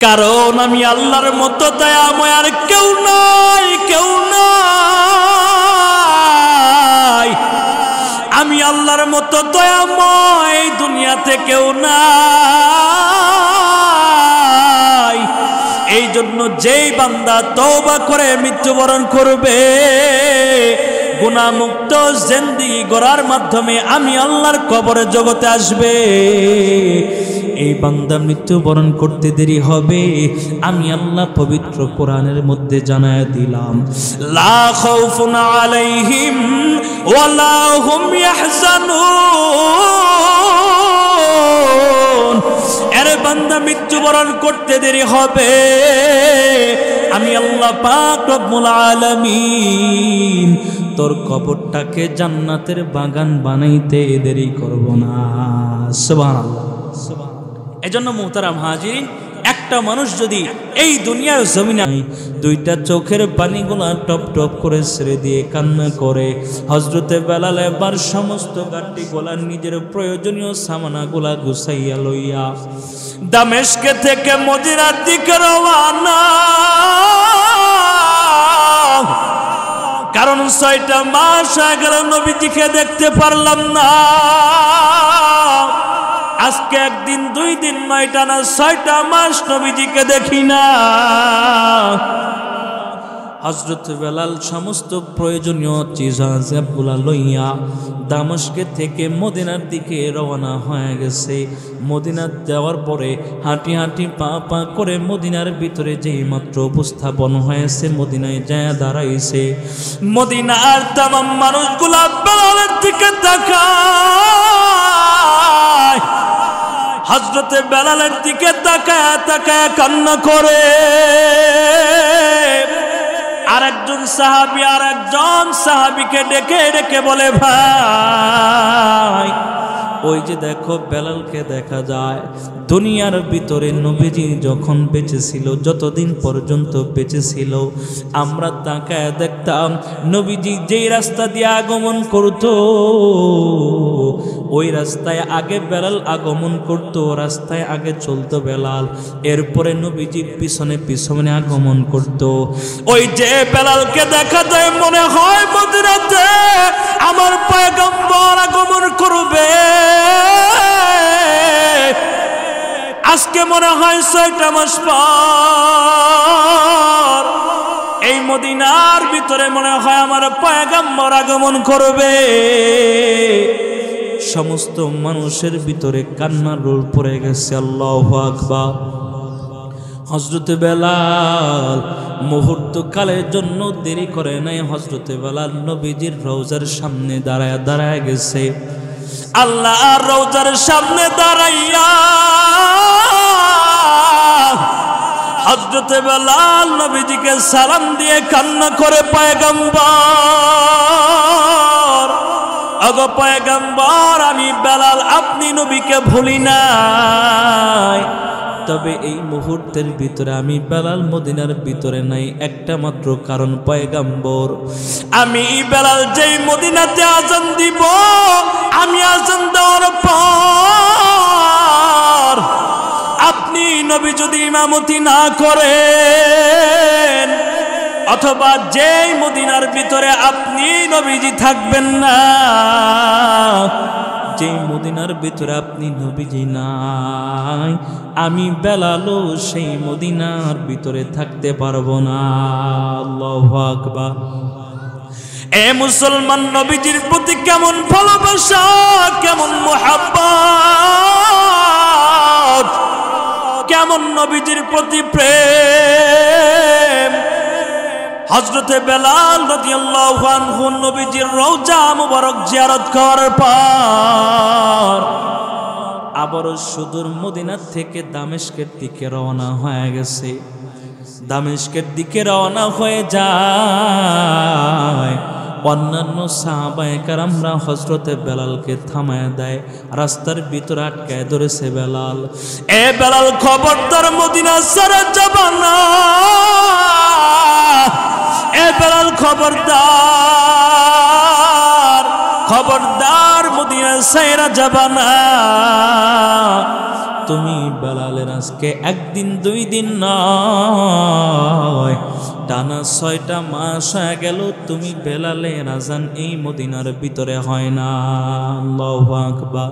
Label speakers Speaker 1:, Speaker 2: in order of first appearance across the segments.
Speaker 1: কারণ আমি আল্লাহর মতো দয়াময় আর কেউ নাই, কেউ নাই। আমি আল্লাহর মতো দয়াময় দুনিয়াতে কেউ নাই। এই জন্য যেই বান্দা তওবা করে মৃত্যুবরণ করবে, গুনাহমুক্ত জিন্দেগি গড়ার মাধ্যমে আমি আল্লাহর কবরে জগতে আসবে, এই বান্দা মৃত্যুবরণ করতে দেরি হবে। আমি আল্লাহ পবিত্র কোরআনের মধ্যে জানায় দিলাম, লা খাউফুন আলাইহিম ওয়ালা হুম ইয়াহজানুন। আরে বান্দা মৃত্যুবরণ করতে দেরি হবে, আমি আল্লাহ পাক রব্বুল আলামিন তোর কবরটাকে জান্নাতের বাগান বানাইতে দেরি করব না। সুবহানাল্লাহ। এজন্য মুহতারাম হাজিরিন, একটা মানুষ যদি এই দুনিয়ার জমিনে দুইটা চোখের পানিগুলা টপ টপ করে ছেড়ে দিয়ে কান্না করে, হযরতে বেলাল এবার সমস্ত গাড়িগুলা নিজের প্রয়োজনীয় সামানাগুলা গুছাইয়া লইয়া দামেস্কে থেকে মদিনার দিকে রওনা। কারণ 6টা মাস হয়ে গেল নবীজিকে দেখতে পারলাম না। আজকে একদিন, 2 দিন, 9টা না 6টা মাস নবীজিকে দেখি না। হযরত বেলাল সমস্ত প্রয়োজনীয় চিজ-আজাবগুলা লইয়া দামেস্কে থেকে মদিনার দিকে রওনা হয়ে গেছে। মদিনা যাওয়ার পরে হাঁটি হাঁটি পা পা করে মদিনার ভিতরে যেই মাত্র উপস্থাপন হয়েছে, মদিনায় যায় দাঁড়াইছে। মদিনার তামাম মানুষগুলা বেলালের দিকে তাকায়, হযরতে বেলালের দিকে তাকায় তাকায় কান্না করে। আরেকজন সাহাবীকে ডেকে ডেকে বলে, ভাই ওই যে দেখো বেলালকে দেখা যায়। দুনিয়ার ভিতরে নবীজি যখন বেঁচে ছিল, যতদিন পর্যন্ত বেঁচে ছিল, আমরা তাকায় দেখতাম নবীজি যেই রাস্তা দিয়ে আগমন করত, ওই রাস্তায় আগে বেলাল আগমন করত, রাস্তায় আগে চলতো বেলাল, এরপরে নবীজি পিছনে পিছনে আগমন করত। ওই যে বেলালকে দেখা যায় মনে হয় মদিনাতে আমার পয়গম্বর আগমন করবে। আজকে মনে হয় 6টা মাস পর এই মদিনার ভিতরে মনে হয় আমার পয়গম্বর আগমন করবে। সমস্ত মানুষের ভিতরে কান্নার রোল পড়ে গেছে। আল্লাহু আকবার। হযরত বেলাল মুহূর্তকালের জন্য দেরি করে নাই। হযরত বেলাল নবীজির রওজার সামনে দাঁড়ায় দাঁড়ায় গেছে। আল্লাহর রওজার সামনে দাঁড়াইয়া হযরত বেলাল নবীজিকে সালাম দিয়ে কান্না করে, পয়গম্বর, ওগো পয়গম্বর, আমি বেলাল আপনি নবীকে ভুলি নাই, তবে এই মুহূর্তের ভিতরে আমি বেলাল মদিনার ভিতরে নাই একটা মাত্র কারণ, পয়গম্বর আমি বেলাল যেই মদিনাতে আজান দিব, আমি আজান দেওয়ার পর আপনি নবী যদি ইমামতি না করেন, অথবা যেই মদিনার ভিতরে আপনি নবীজি থাকবেন না, যেই মদিনার ভিতরে আপনি নবীজি নাই, আমি বেলালও সেই মদিনার ভিতরে থাকতে পারবো না। আল্লাহু আকবার। এ মুসলমান, নবীজির প্রতি কেমন ভালোবাসা, কেমন মুহাব্বত, কেমন নবীজির প্রতি প্রেম। হযরতে বেলাল রাদিয়াল্লাহু আনহু নবীজির রওজা মুবারক জিয়ারত করার পর আবারও সুদূর মদিনা থেকে দামেস্কের দিকে রওনা হয়ে গেছে। দামেস্কের দিকে রওনা হয়ে যায়। অন্যান্য সাহাবায়ে কেরামরা হযরতে বেলালকে থামায় দেয়, রাস্তার ভিতরে আটকায় ধরেছে বেলাল। এ বেলাল, খবরদার মদিনা ছেড়ে যাবা না। এ বেলাল, খবরদার, খবরদার মদিনা ছেড়ে যাবা না। তুমি বেলালের আজকে একদিন দুই দিন নয়, টানা 6টা মাস হয়ে গেল তুমি বেলালের আজান এই মদিনার ভিতরে হয় না। আল্লাহু আকবার।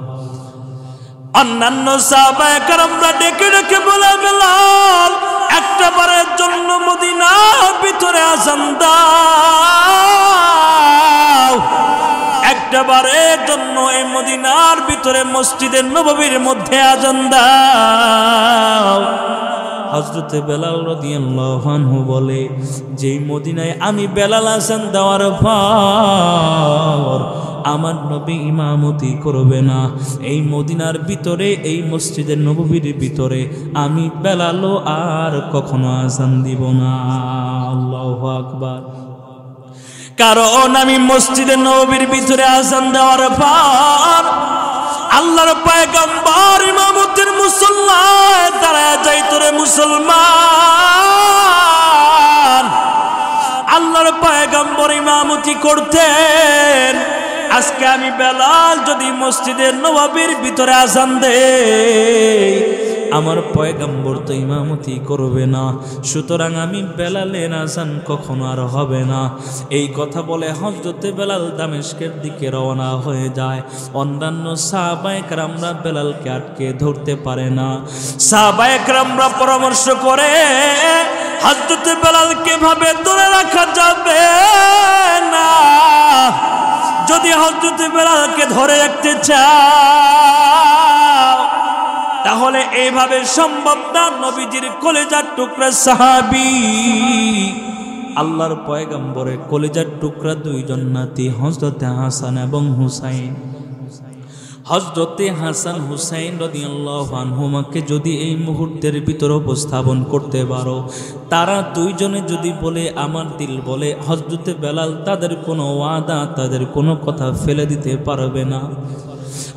Speaker 1: অন্যান্য সাহাবায়ে কেরামরা ডেকে ডেকে বলে, বেলাল একটা বারের জন্য মদিনার ভিতরে আজান দাও, একটা বারের জন্য এই মদিনার ভিতরে মসজিদে নববীর মধ্যে আজান দাও। হযরতে বেলাল রাদিয়াল্লাহু আনহু বলে, যেই মদিনায় আমি বেলাল আজান দেওয়ার পর আমার নবী ইমামতি করবে না, এই মদিনার ভিতরে এই মসজিদের নববীর ভিতরে আমি বেলালও আর কখনো আজান দিব না। আল্লাহু আকবার। কারণ আমি মসজিদের নববীর ভিতরে আজান দেওয়ার পর আল্লাহর পয়গম্বর ইমামতের মুসল্লায় দাঁড়ায় যাইতো রে মুসলমান। আল্লাহর পয়গম্বর ইমামতি করতেন। আজকে আমি বেলাল যদি মসজিদের নববীর ভিতরে আজান দেই, আমার পয়গম্বর তো ইমামতি করবে না, সুতরাং আমি বেলালের আজান কখনো আর হবে না। এই কথা বলে হযরতে বেলাল দামেস্কের দিকে রওনা হয়ে যায়। অন্যান্য সাহাবায়ে কেরামরা বেলালকে আটকে ধরতে পারে না। সাহাবায়ে কেরামরা পরামর্শ করে, হযরতে বেলালকে ভাবে ধরে রাখা যাবে না, যদি হযরতে বেলালকে ধরে রাখতে চাও তাহলে এইভাবে সম্ভব না। নবীজির কলেজার টুকরা সাহাবী, আল্লাহর পয়গম্বরের কলেজার টুকরা দুইজন নাতি হযরতে হাসান এবং হুসাইন। হযরতে হাসান হুসাইন রাদিয়াল্লাহু আনহুমাকে যদি এই মুহূর্তের ভিতর উপস্থাপন করতে পারো, তারা দুইজনে যদি বলে, আমার দিল বলে হযরতে বেলাল তাদের কোনো ওয়াদা, তাদের কোনো কথা ফেলে দিতে পারবে না।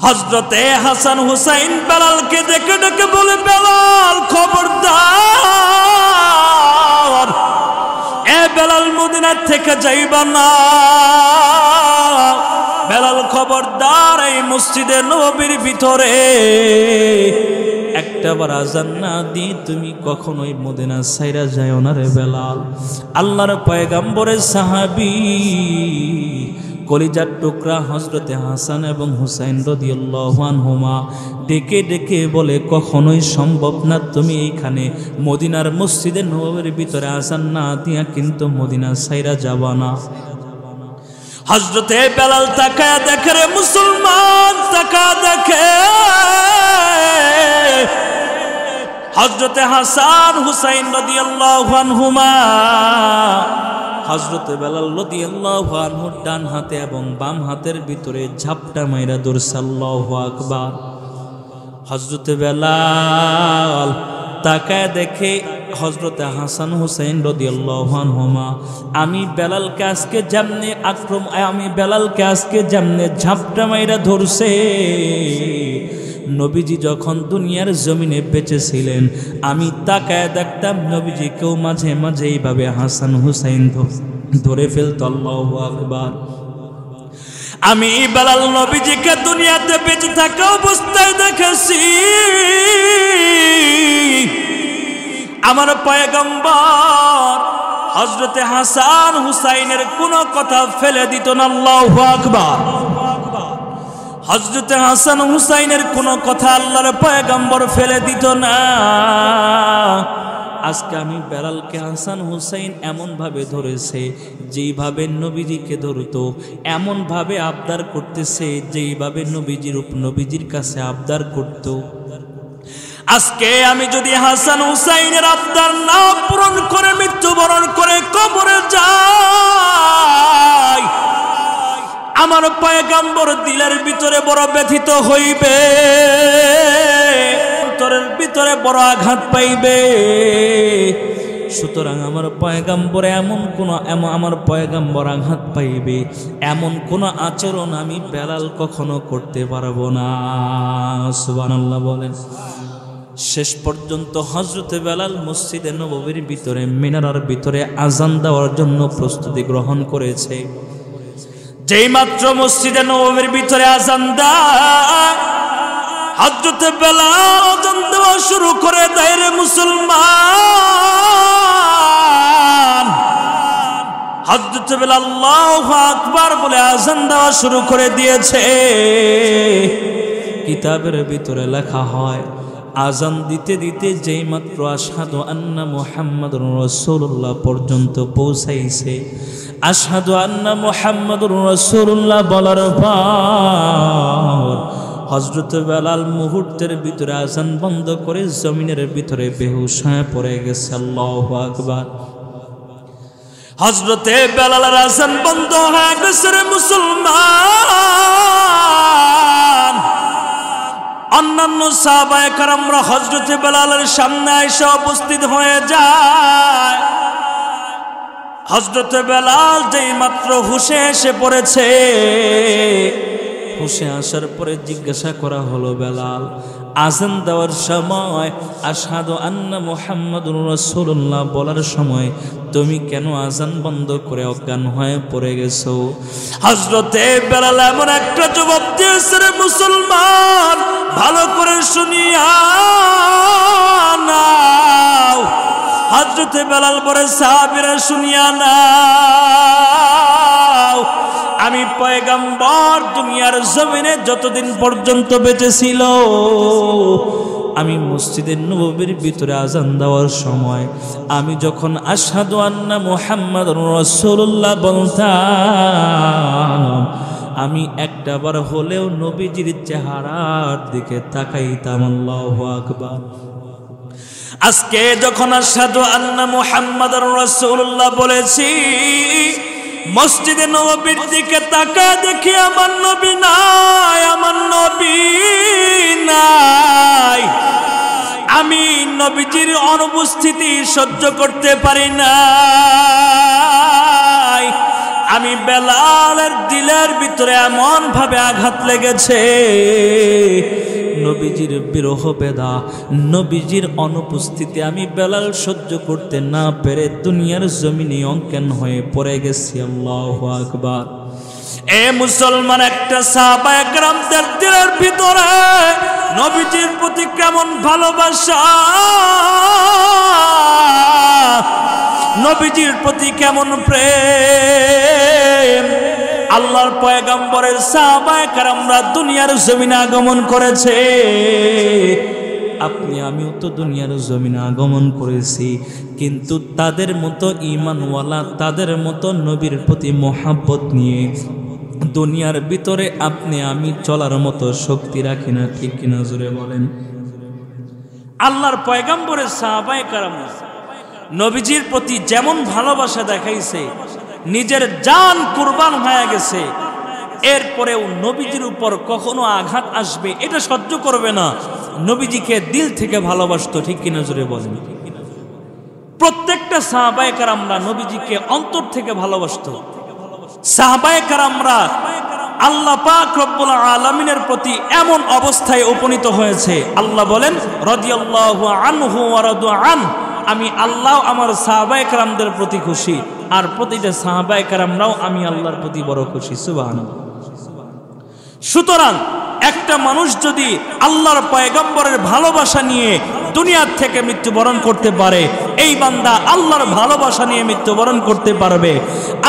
Speaker 1: হযরতে হাসান হুসাইন বেলালকে ডেকে ডেকে বলে, বেলাল খবরদার, এ বেলাল মদিনার থেকে যাইবা না। বেলাল খবরদার, এই মসজিদে নববীর ভিতরে একটাবার আজান না দি তুমি কখনোই মদিনা ছাইরা যাও না রে বেলাল। আল্লাহর পয়গম্বরের সাহাবী কলিজার টুকরা হযরতে হাসান এবং হুসাইন রাদিয়াল্লাহু আনহুমা ডেকে ডেকে বলে, কখনোই সম্ভব না, তুমি এইখানে মদিনার মসজিদে নববীর ভিতরে আজান না দিয়া কিন্তু মদিনা ছাইরা যাবা না। হযরতে বেলাল তাকায়া দেখে রে মুসলমান, তাকায়া দেখে হযরতে হাসান হুসাইন রাদিয়াল্লাহু আনহুমা হযরতে বেলাল রাদিয়াল্লাহু আনহু ডান হাতে এবং বাম হাতের ভিতরে ঝাপটা মাইরা ধরছে। আল্লাহু আকবার। হযরতে বেলাল তাকায় দেখে হযরতে হাসান হুসাইন রাদিয়াল্লাহু আনহুমা আমি বেলালকে আজকে যেমনে ঝাপটা মাইরা ধরছে, নবীজি যখন দুনিয়ার জমিনে বেঁচে ছিলেন আমি তাকায় দেখতাম নবীজিকেও মাঝে মাঝে এইভাবে হাসান হুসাইন ধরে ফেলত। আল্লাহু আকবার। আমি বেলাল নবীজিকে দুনিয়াতে বেঁচে থাকা অবস্থায় দেখেছি। আমার পয়গম্বর হযরতে হাসান হুসাইনের কোনো কথা ফেলে দিত না। আল্লাহু আকবার। হযরতে হাসান হুসাইনের কোনো কথা আল্লাহর পয়গম্বর ফেলে দিত না। আজকে আমি বেলালকে হাসান হুসাইন এমন ভাবে ধরেছে যেইভাবে নবীজিকে ধরতো, এমন ভাবে আবদার করতেছে যেইভাবে নবীজির কাছে আবদার করত। আজকে আমি যদি হাসান হুসাইনের আবদার না পূরণ করে মৃত্যুবরণ করে কবরে যাই, আমার পয়গম্বর দিলের ভিতরে বড় ব্যথিত হইবে, অন্তরের ভিতরে বড় আঘাত পাইবে। সুতরাং আমার পয়গম্বর আমার পয়গম্বর আঘাত পাইবে এমন কোন আচরণ আমি বেলাল কখনো করতে পারবো না। সুবহানাল্লাহ বলেন। শেষ পর্যন্ত হযরতে বেলাল মসজিদে নববীর ভিতরে মিনারার ভিতরে আজান দেওয়ার জন্য প্রস্তুতি গ্রহণ করেছে। যেই মাত্র মসজিদে নববীর ভিতরে আজান দেয়, হযরত বেলাল আযান দেওয়া শুরু করে দেয় রে মুসলমান। হযরত বেলাল আল্লাহু আকবার বলে আযান দেওয়া শুরু করে দিয়েছে। কিতাবের ভিতরে লেখা হয় আযান দিতে দিতে যেই মাত্র আশহাদু আন্না মুহাম্মাদুর রাসূলুল্লাহ পর্যন্ত পৌঁছাইছে, আশহাদু আন্না মুহাম্মাদুর রাসূলুল্লাহ বলার পর হযরত বেলাল মুহূর্তের ভিতরে আযান বন্ধ করে জমিনের ভিতরে বেহুশ হয়ে পড়ে গেছে। আল্লাহু আকবার। হযরতে বেলালের আযান বন্ধ হয়ে গেছে রে মুসলমান। অন্যান্য সাহাবায়ে কেরামরা হযরতে বেলালের সামনে এসে উপস্থিত হয়ে যায়। হযরতে বেলাল যেই মাত্র হুশে এসে পড়েছে, হুশে আসার পরে জিজ্ঞাসা করা হলো, বেলাল আযান দেওয়ার সময় আশহাদু আন্না মুহাম্মাদুর রাসূলুল্লাহ বলার সময় তুমি কেন আযান বন্ধ করে অজ্ঞান হয়ে পড়ে গেছো? হযরতে বেলাল এমন একটা জবাব দিয়েছে রে মুসলমান, ভালো করে শুনিয়া নাও। হযরতে বেলাল বলে, সাহাবীরা শুনিয়া নাও, আমি পয়গম্বর দুনিয়ার জমিনে যতদিন পর্যন্ত বেঁচে ছিল, আমি মসজিদে নববীর ভিতরে আযান দেওয়ার সময় আমি যখন আশহাদু আন্না মুহাম্মাদুর রাসূলুল্লাহ বলতাম, আমি একটাবার হলেও নবীজির চেহারার দিকে তাকাইতাম। আল্লাহু আকবার। আজকে যখন আশহাদু আন্না মুহাম্মাদুর রাসূলুল্লাহ বলেছি, মসজিদে নববীর দিকে তাকায় দেখি আমার নবী নাই, আমার নবী নাই। আমি নবীজির অনুপস্থিতি সহ্য করতে পারি না। আমি বেলালের দিলের ভিতরে এমন ভাবে আঘাত লেগেছে, নবীজির বিরহ বেদা, নবীজির অনুপস্থিতি আমি বেলাল সহ্য করতে না পেরে দুনিয়ার জমিনে অজ্ঞান হয়ে পড়ে গেছি। আল্লাহু আকবার। এ মুসলমান, একটা সাহাবায়ে কেরামদের দিলের ভিতরে নবীজির প্রতি কেমন ভালোবাসা, নবীজির প্রতি কেমন প্রেম। আল্লাহর পয়গম্বরের সাহাবায়ে কেরামরা দুনিয়ার জমিনে আগমন করেছে, আপনি আমিও তো দুনিয়ার জমিনে আগমন করেছি, কিন্তু তাদের মতো ঈমানওয়ালা, তাদের মতো নবীর প্রতি মহব্বত নিয়ে দুনিয়ার ভিতরে আপনি আমি চলার মতো শক্তি রাখি না, ঠিক কিনা জোরে বলেন। আল্লাহর পয়গম্বরের সাহাবায়ে কেরাম নবীজির প্রতি যেমন ভালোবাসা দেখাইছে, নিজের জান কুরবান হয়ে গেছে, এরপরেও নবীজির উপর কখনো আঘাত আসবে এটা সহ্য করবে না, নবীজিকে দিল থেকে ভালোবাসতো, ঠিক কিনা জোরে বলেন। প্রত্যেকটা সাহাবায়ে কেরামরা নবীজিকে অন্তর থেকে ভালোবাসতো। সাহাবায়ে কেরামরা আল্লাহ পাক রব্বুল আলামিনের প্রতি এমন অবস্থায় উপনীত হয়েছে, আল্লাহ বলেন রাদিয়াল্লাহু আনহু ওয়া রাদু আন, আমি আল্লাহ আমার সাহাবায়ে কেরামদের প্রতি খুশি, আর প্রতিটা সাহাবায়ে কেরামরাও আমি আল্লাহর প্রতি বড় খুশি। সুবহানাল্লাহ। সুতরাং একটা মানুষ যদি আল্লাহর পয়গম্বরের ভালোবাসা নিয়ে দুনিয়ার থেকে মৃত্যুবরণ করতে পারে, এই বান্দা আল্লাহর ভালোবাসা নিয়ে মৃত্যুবরণ করতে পারবে।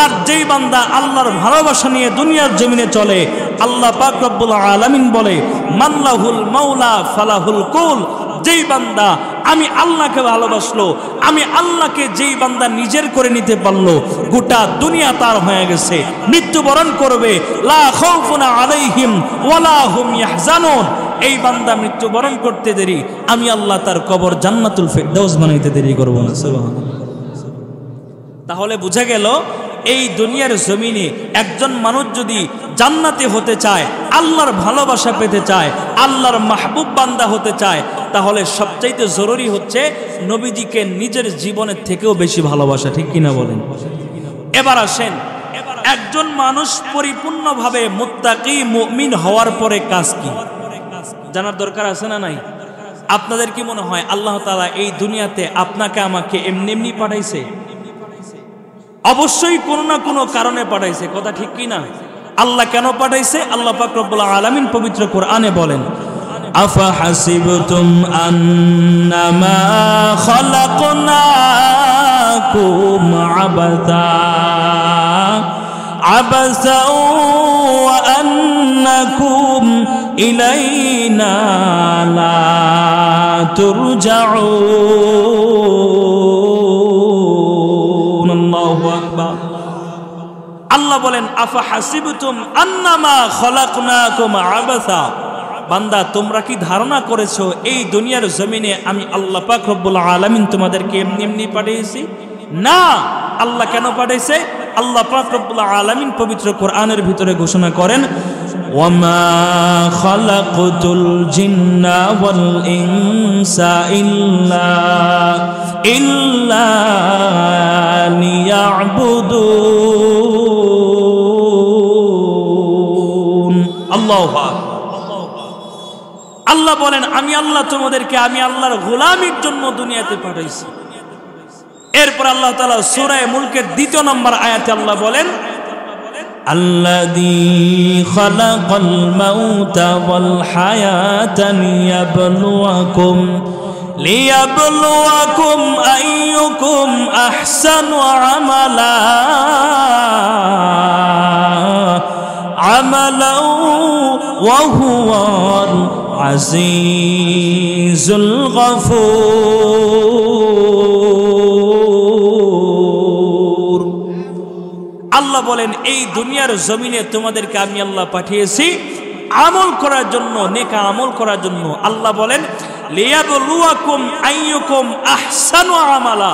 Speaker 1: আর যেই বান্দা আল্লাহর ভালোবাসা নিয়ে দুনিয়ার জমিনে চলে, আল্লাহ পাক রব্বুল আলামিন বলে মাল্লাহুল মাওলা ফালাহুল কুল, যেই বান্দা আমি আল্লাহকে ভালোবাসলো, আমি আল্লাহকে যেই বান্দা নিজের করে নিতে পারলো, গোটা দুনিয়া তার হয়ে গেছে, মৃত্যুবরণ করবে। লা খাউফুন আলাইহিম ওয়ালা হুম ইয়াহজানুন, এই বান্দা মৃত্যুবরণ করতে দেরি, আমি আল্লাহ তার কবর জান্নাতুল ফিরদাউস বানাইতে দেরি করব না। সুবহানাল্লাহ। তাহলে বোঝা গেল এই দুনিয়ার জমিনে একজন মানুষ যদি জান্নাতে হতে চায়, আল্লাহর ভালোবাসা পেতে চায়, আল্লাহর মাহবুব বান্দা হতে চায়, তাহলে সবচাইতে জরুরি হচ্ছে নবীজিকে নিজের জীবনের থেকেও বেশি ভালোবাসা, ঠিক কিনা বলেন। এবার আসেন, একজন মানুষ পরিপূর্ণভাবে মুত্তাকি মুমিন হওয়ার পরে কাজ কি জানার দরকার আছে না নাই? আপনাদের কি মনে হয় আল্লাহ তাআলা এই দুনিয়াতে আপনাকে আমাকে এমনি এমনি পাঠাইছে? অবশ্যই কোনো না কোনো কারণে পাঠাইছে, কথা ঠিক কি না? আল্লাহ কেন পাঠাইছে? আল্লাহ পাক রব্বুল আলামিন পবিত্র কোরআনে বলেন, আফাহাসিবতুম আন্নামা খালাকনাকুম আবাসা ওয়া আন্নাকুম ইলাইনা লা তুরজাউন। আল্লাহু আকবার। আল্লাহ বলেন আফাহাসিবতুম আন্নামা খালাকনাকুম আবাসা, বান্দা তোমরা কি ধারণা করেছো এই দুনিয়ার জমিনে আমি আল্লাহ পাক রব্বুল আলামিন তোমাদেরকে এমনি এমনি পাঠিয়েছি? না। আল্লাহ কেন পাঠাইছে? আল্লাহ পাক রব্বুল আলামিন পবিত্র কোরআনের ভিতরে ঘোষণা করেন ওয়ামা খালাকতুল জিন্না ওয়াল ইনসা ইল্লা লিয়াবুদুন। আল্লাহু আকবার। আল্লাহ বলেন আমি আল্লাহ তোমাদেরকে আমি আল্লাহর গোলামির জন্য দুনিয়াতে পাঠাইছি। এরপর আল্লাহ তাআলা সূরা মুলকের ২ নম্বর আয়াতে আল্লাহ বলেন আল্লাযী খালাকাল মাউতা ওয়াল হায়াতা লিয়াবলুয়াকুম আইয়ুকুম আহসানু আমালা ওয়া হুয়াল আজিজুল গফুর। আল্লাহ বলেন এই দুনিয়ার জমিনে তোমাদেরকে আমি আল্লাহ পাঠিয়েছি আমল করার জন্য, নেক আমল করার জন্য। আল্লাহ বলেন লিয়াবলুয়াকুম আইয়ুকুম আহসানু আমালা,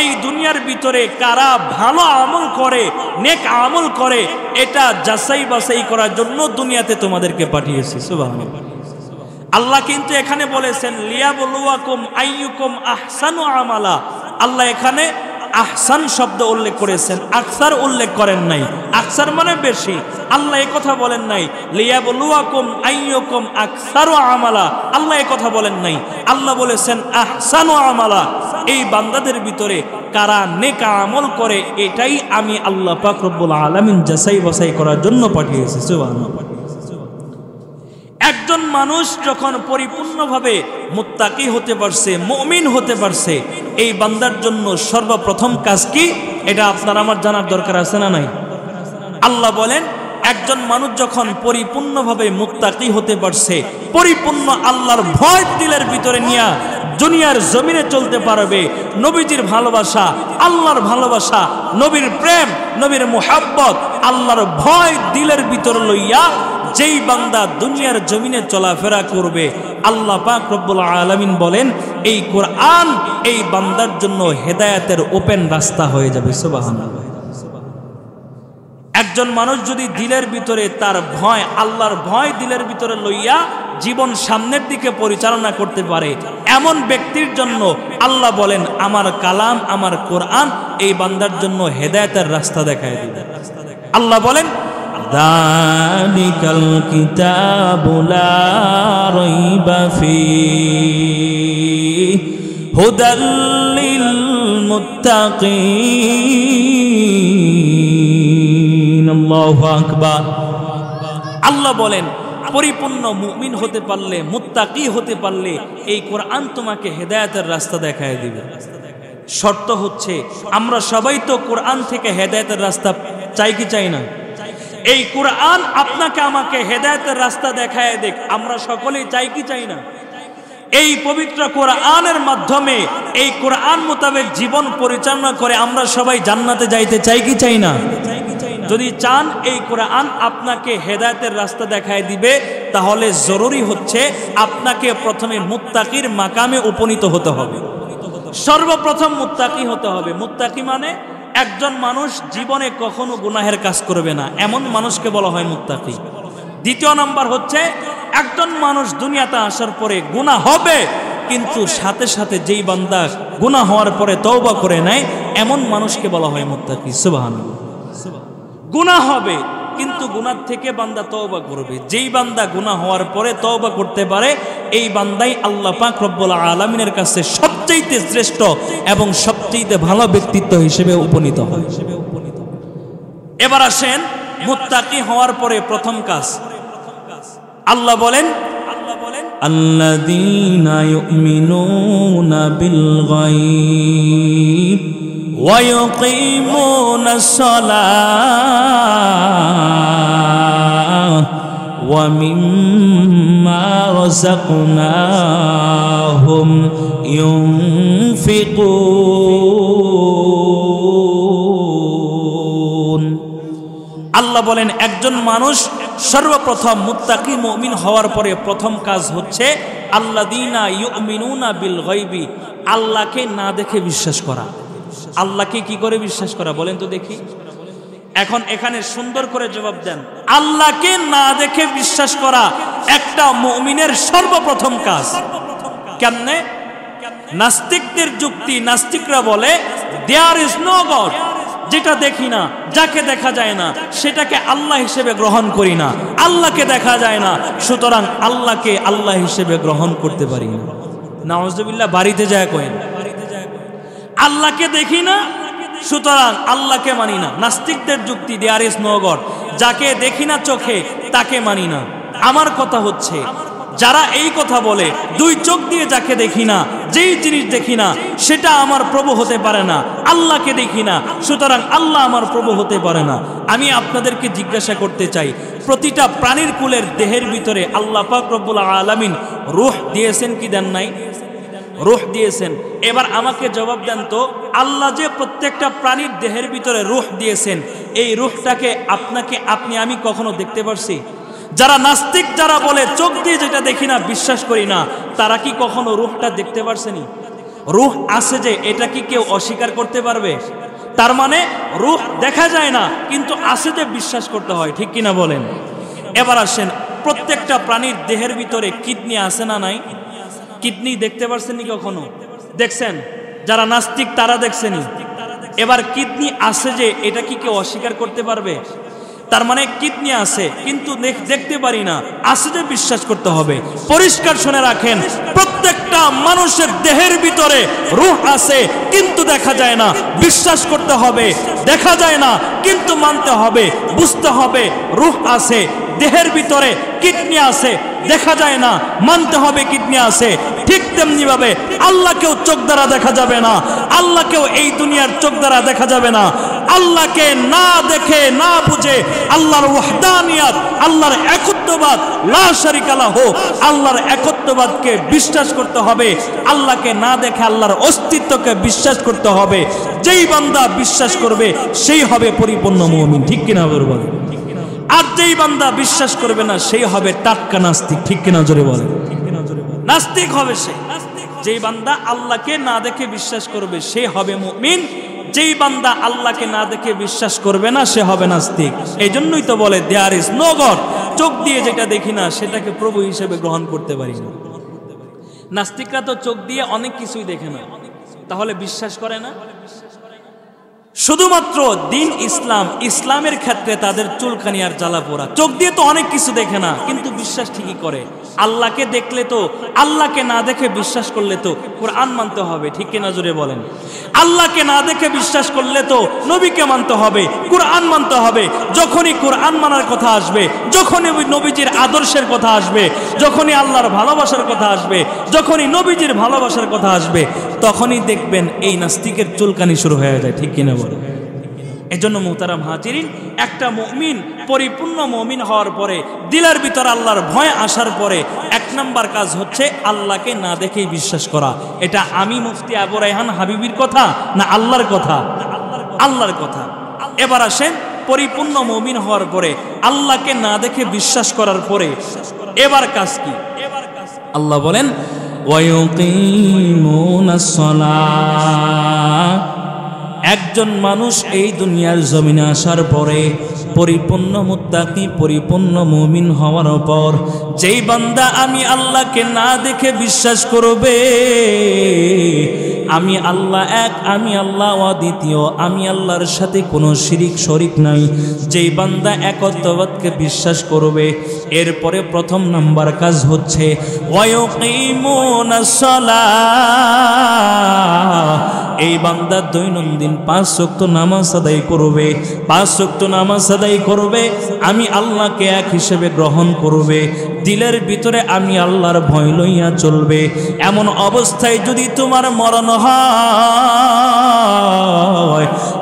Speaker 1: এই দুনিয়ার ভিতরে কারা ভালো আমল করে, নেক আমল করে, এটা যাচাই বাছাই করার জন্য দুনিয়াতে তোমাদেরকে পাঠিয়েছি। সুবহানাল্লাহ। আল্লাহ কিন্তু এখানে বলেছেন লিয়াবলুয়াকুম আইয়ুকুম আহসানু আমালা। আল্লাহ এখানে আহসান শব্দ উল্লেখ করেছেন, আকসার উল্লেখ করেন নাই। আকসার মানে বেশি। আল্লাহ এই কথা বলেন নাই লিয়াবলুয়াকুম আইয়ুকুম আকসারু আমালা, আল্লাহ এই কথা বলেন নাই। আল্লাহ বলেছেন আহসানু আমালা, এই বান্দাদের ভিতরে কারা নেক আমল করে এটাই আমি আল্লাহ পাক রব্বুল আলামিন যাচাই বাছাই করার জন্য পাঠিয়েছি। সুবহানাল্লাহ। একজন মানুষ যখন পরিপূর্ণভাবে মুত্তাকি হতে পারছে, মুমিন হতে পারছে, এই বান্দার জন্য সর্বপ্রথম কাজ কি এটা আপনার আমার জানার দরকার আছে না নাই? আল্লাহ বলেন একজন মানুষ যখন পরিপূর্ণভাবে মুত্তাকি হতে পারছে, পরিপূর্ণ আল্লাহর ভয় দিলের ভিতরে নিয়ে দুনিয়ার জমিনে চলতে পারবে, নবীজির ভালোবাসা, আল্লাহর ভালোবাসা, নবীর প্রেম, নবীর মুহাব্বত, আল্লাহর ভয় দিলের ভিতরে লইয়া যেই বান্দা দুনিয়ার জমিনে চলাফেরা করবে, আল্লাহ পাক রব্বুল আলামিন বলেন এই কোরআন এই বান্দার জন্য হেদায়েতের ওপেন রাস্তা হয়ে যাবে। সুবহানাল্লাহ। একজন মানুষ যদি দিলের ভিতরে তার ভয়, আল্লাহর ভয় দিলের ভিতরে লইয়া জীবন সামনের দিকে পরিচালনা করতে পারে, এমন ব্যক্তির জন্য আল্লাহ বলেন আমার কালাম, আমার কোরআন এই বান্দার জন্য হেদায়েতের রাস্তা দেখায় দিবে। আল্লাহ বলেন যালিকাল কিতাবু লা রাইবা ফীহি হুদাল লিল মুত্তাকিন। আল্লাহু আকবার। আল্লাহ বলেন পরিপূর্ণ মুমিন হতে পারলে, মুত্তাকি হতে পারলে এই কোরআন তোমাকে হেদায়েতের রাস্তা দেখায় দিবে। শর্ত হচ্ছে আমরা সবাই তো কোরআন থেকে হেদায়েতের রাস্তা চাই কি চাই না? এই কোরআন আপনাকে আমাকে হেদায়েতের রাস্তা দেখায় দেখ, আমরা সকলেই চাই কি চাই না? এই পবিত্র কোরআনের মাধ্যমে এই কোরআন মোতাবেক জীবন পরিচালনা করে আমরা সবাই জান্নাতে যাইতে চাই কি চাই না? যদি চান এই কোরআন আপনাকে হেদায়েতের রাস্তা দেখায় দিবে, তাহলে জরুরি হচ্ছে আপনাকে প্রথমে মুত্তাকির মাকামে উপনীত হতে হবে। সর্বপ্রথম মুত্তাকি হতে হবে। মুত্তাকি মানে একজন মানুষ জীবনে কখনো গুনাহের কাজ করবে না, এমন মানুষকে বলা হয় মুত্তাকি। দ্বিতীয় নাম্বার হচ্ছে একজন মানুষ দুনিয়াতে আসার পরে গুনাহ হবে, কিন্তু সাথে সাথে যেই বান্দা গুনাহ হওয়ার পরে তওবা করে নেয়, এমন মানুষকে বলা হয় মুত্তাকি। সুবহানাল্লাহ। গুনাহ হবে কিন্তু গুনাহ থেকে বান্দা তওবা করবে। যেই বান্দা গুনাহ হওয়ার পরে তওবা করতে পারে, এই বান্দাই আল্লাহ পাক রব্বুল আলামিনের কাছে সবচেয়ে শ্রেষ্ঠ এবং সবচেয়ে ভালো ব্যক্তিত্ব হিসেবে উপনীত হয়। এবার আসেন মুত্তাকি হওয়ার পরে প্রথম কাজ। আল্লাহ বলেন আল্লাযীনা ইউমিনুনা বিল গায়ব ওয়া ইউকিমুনাস সালাহ ওয়া মিম্মা রাযাকনাহুম ইউনফিকুন। আল্লাহ বলেন একজন মানুষ সর্বপ্রথম মুত্তাকি মুমিন হওয়ার পরে প্রথম কাজ হচ্ছে আল্লাযীনা ইউমিনুনা বিল গায়বি, আল্লাহকে না দেখে বিশ্বাস করা। আল্লাহকে কি করে বিশ্বাস করা বলেন তো দেখি? এখন এখানে সুন্দর করে জবাব দেন। আল্লাহকে না দেখে বিশ্বাস করা একটা মুমিনের সর্বপ্রথম কাজ। কেমনে? নাস্তিকদের যুক্তি, নাস্তিকরা বলে দেয়ার ইজ নো গড, যেটা দেখি না, যাকে দেখা যায় না সেটাকে আল্লাহ হিসেবে গ্রহণ করি না। আল্লাহকে দেখা যায় না, সুতরাং আল্লাহকে আল্লাহ হিসেবে গ্রহণ করতে পারি না। নাউজুবিল্লাহ। বাড়িতে যায় কইন আল্লাহকে দেখি না, সুতরাং আল্লাহকে মানি না। নাস্তিকদের যুক্তি দেয়ার ইজ নো গড, যাকে দেখি না চোখে তাকে মানি না। আমার কথা হচ্ছে যারা এই কথা বলে দুই চোখ দিয়ে যাকে দেখি না, যেই জিনিস দেখি না সেটা আমার প্রভু হতে পারে না, আল্লাহকে দেখি না সুতরাং আল্লাহ আমার প্রভু হতে পারে না। আমি আপনাদেরকে জিজ্ঞাসা করতে চাই, প্রতিটা প্রাণীর কুলের দেহের ভিতরে আল্লাহ পাক রব্বুল আলামিন রূহ দিয়েছেন কি দেন নাই? রূহ দিয়েছেন। এবার আমাকে জবাব দেন তো, আল্লাহ যে প্রত্যেকটা প্রাণীর দেহের ভিতরে রূহ দিয়েছেন, এই রূহটাকে আপনাকে আমি কখনো দেখতে পারছি? যারা নাস্তিক, যারা বলে চোখ দিয়ে যেটা দেখি না বিশ্বাস করি না, তারা কি কখনো রূহটা দেখতে পারছেনি? রূহ আছে যে এটা কি কেউ অস্বীকার করতে পারবে? তার মানে রূহ দেখা যায় না কিন্তু আছে যে বিশ্বাস করতে হয়, ঠিক কিনা বলেন? এবার আসেন, প্রত্যেকটা প্রাণীর দেহের ভিতরে কিডনি আছে না নাই? কিডনি দেখতে পারছেননি কখনো? দেখছেন? যারা নাস্তিক তারা দেখছেনি। এবার কিডনি আছে যে এটা কি কেউ অস্বীকার করতে পারবে? তার মানে কিডনি আছে কিন্তু দেখতে পারি না, আছে যে বিশ্বাস করতে হবে। পরিষ্কার শুনে রাখেন, প্রত্যেকটা মানুষের দেহের ভিতরে রূহ আছে কিন্তু দেখা যায় না, বিশ্বাস করতে হবে। দেখা যায় না কিন্তু মানতে হবে, বুঝতে হবে রূহ আছে দেহের ভিতরে, কিডনি আছে, দেখা যায় না, মানতে হবে কিডনি আছে। ঠিক তেমনি ভাবে আল্লাহকেও চোখ দ্বারা দেখা যাবে না, আল্লাহকেও এই দুনিয়ার চোখ দ্বারা দেখা যাবে না। আল্লাহকে না দেখে না বুঝে আল্লাহর ওয়াহদানিয়াত, আল্লাহর একত্ববাদ, লা শারিকা লাহু, আল্লাহর একত্ববাদকে বিশ্বাস করতে হবে। আল্লাহকে না দেখে আল্লাহর অস্তিত্বকে বিশ্বাস করতে হবে। যেই বান্দা বিশ্বাস করবে সেই হবে পরিপূর্ণ মুমিন, ঠিক কিনা বলবো? আর যেই বান্দা বিশ্বাস করবে না সেই হবে টাটকা নাস্তিক, ঠিক কিনা জোরে বলে? নাস্তিক হবে সে। যেই বান্দা আল্লাহকে না দেখে বিশ্বাস করবে সে হবে মুমিন, যেই বান্দা আল্লাহকে না দেখে বিশ্বাস করবে না সে হবে নাস্তিক। এই জন্যই তো বলে দেয়ার ইজ নো গড, চোখ দিয়ে যেটা দেখি না সেটাকে প্রভু হিসেবে গ্রহণ করতে পারি না। নাস্তিকরা তো চোখ দিয়ে অনেক কিছুই দেখে না, তাহলে বিশ্বাস করে না। শুধুমাত্র দিন ইসলাম, ইসলামের ক্ষেত্রে তাদের চুলকানি আর জ্বালা পোড়া। চোখ দিয়ে তো অনেক কিছু দেখে না কিন্তু বিশ্বাস ঠিকই করে। আল্লাহকে দেখলে তো, আল্লাহকে না দেখে বিশ্বাস করলে তো কোরআন মানতে হবে, ঠিক কিনা জোরে বলেন? আল্লাহকে না দেখে বিশ্বাস করলে তো নবীকে মানতে হবে, কোরআন মানতে হবে। যখনই কোরআন মানার কথা আসবে, যখনই নবীজির আদর্শের কথা আসবে, যখনই আল্লাহর ভালোবাসার কথা আসবে, যখনই নবীজির ভালোবাসার কথা আসবে, তখনই দেখবেন এই নাস্তিকের চুলকানি শুরু হয়ে যায়, ঠিক কিনা বলেন? এজন্য মুহতারাম হাজিরিন, একটা মুমিন পরিপূর্ণ মুমিন হওয়ার পরে, দিলের ভিতর আল্লাহর ভয় আসার পরে এক নাম্বার কাজ হচ্ছে আল্লাহকে না দেখেই বিশ্বাস করা। এটা আমি মুফতি আবু রায়হান হাবিবির কথা না আল্লাহর কথা? আল্লাহর কথা। এবার আসেন, পরিপূর্ণ মুমিন হওয়ার পরে আল্লাহকে না দেখে বিশ্বাস করার পরে এবার কাজ কি? আল্লাহ বলেন ওয়ায়ুকিমুনাস সালাহ। একজন মানুষ এই দুনিয়ার জমিনে আসার পরে পরিপূর্ণ মুত্তাকি, পরিপূর্ণ মুমিন হওয়ার পর যেই বান্দা আমি আল্লাহকে না দেখে বিশ্বাস করবে, আমি আল্লাহ এক, আমি আল্লাহ অদ্বিতীয়, আমি আল্লাহর সাথে কোনো শিরিক শরিক নাই, যেই বান্দা একত্ববাদকে বিশ্বাস করবে, এরপরে প্রথম নাম্বার কাজ হচ্ছে ওয়ায়ুকিমুনাস সালাহ, এই বান্দা দৈনন্দিন 5 ওয়াক্ত নামাজ আদায় করবে, 5 ওয়াক্ত নামাজ আদায় করবে, আমি আল্লাহকে এক হিসেবে গ্রহণ করবে, দিলের ভিতরে আমি আল্লাহর ভয় লইয়া চলবে। এমন অবস্থায় যদি তোমার মরণ হয়,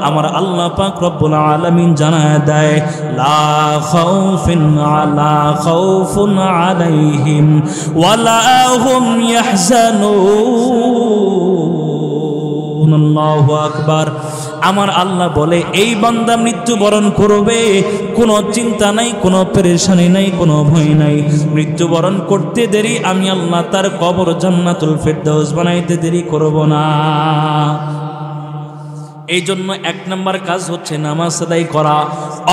Speaker 1: আমার আল্লাহ পাক রব্বুল আলামিন জানায় দেয় লা খাউফুন আলাইহিম ওয়ালা হুম ইয়াহজানুন। আল্লাহু আকবার। আমার আল্লাহ বলে এই বান্দা মৃত্যুবরণ করবে, কোনো চিন্তা নাই, কোনো পেরেশানি নাই, কোনো ভয় নাই। মৃত্যুবরণ করতে দেরি, আমি আল্লাহ তার কবর জান্নাতুল ফেরদাউস বানাইতে দেরি করব না। এই জন্য 1 নম্বর কাজ হচ্ছে নামাজ আদায় করা।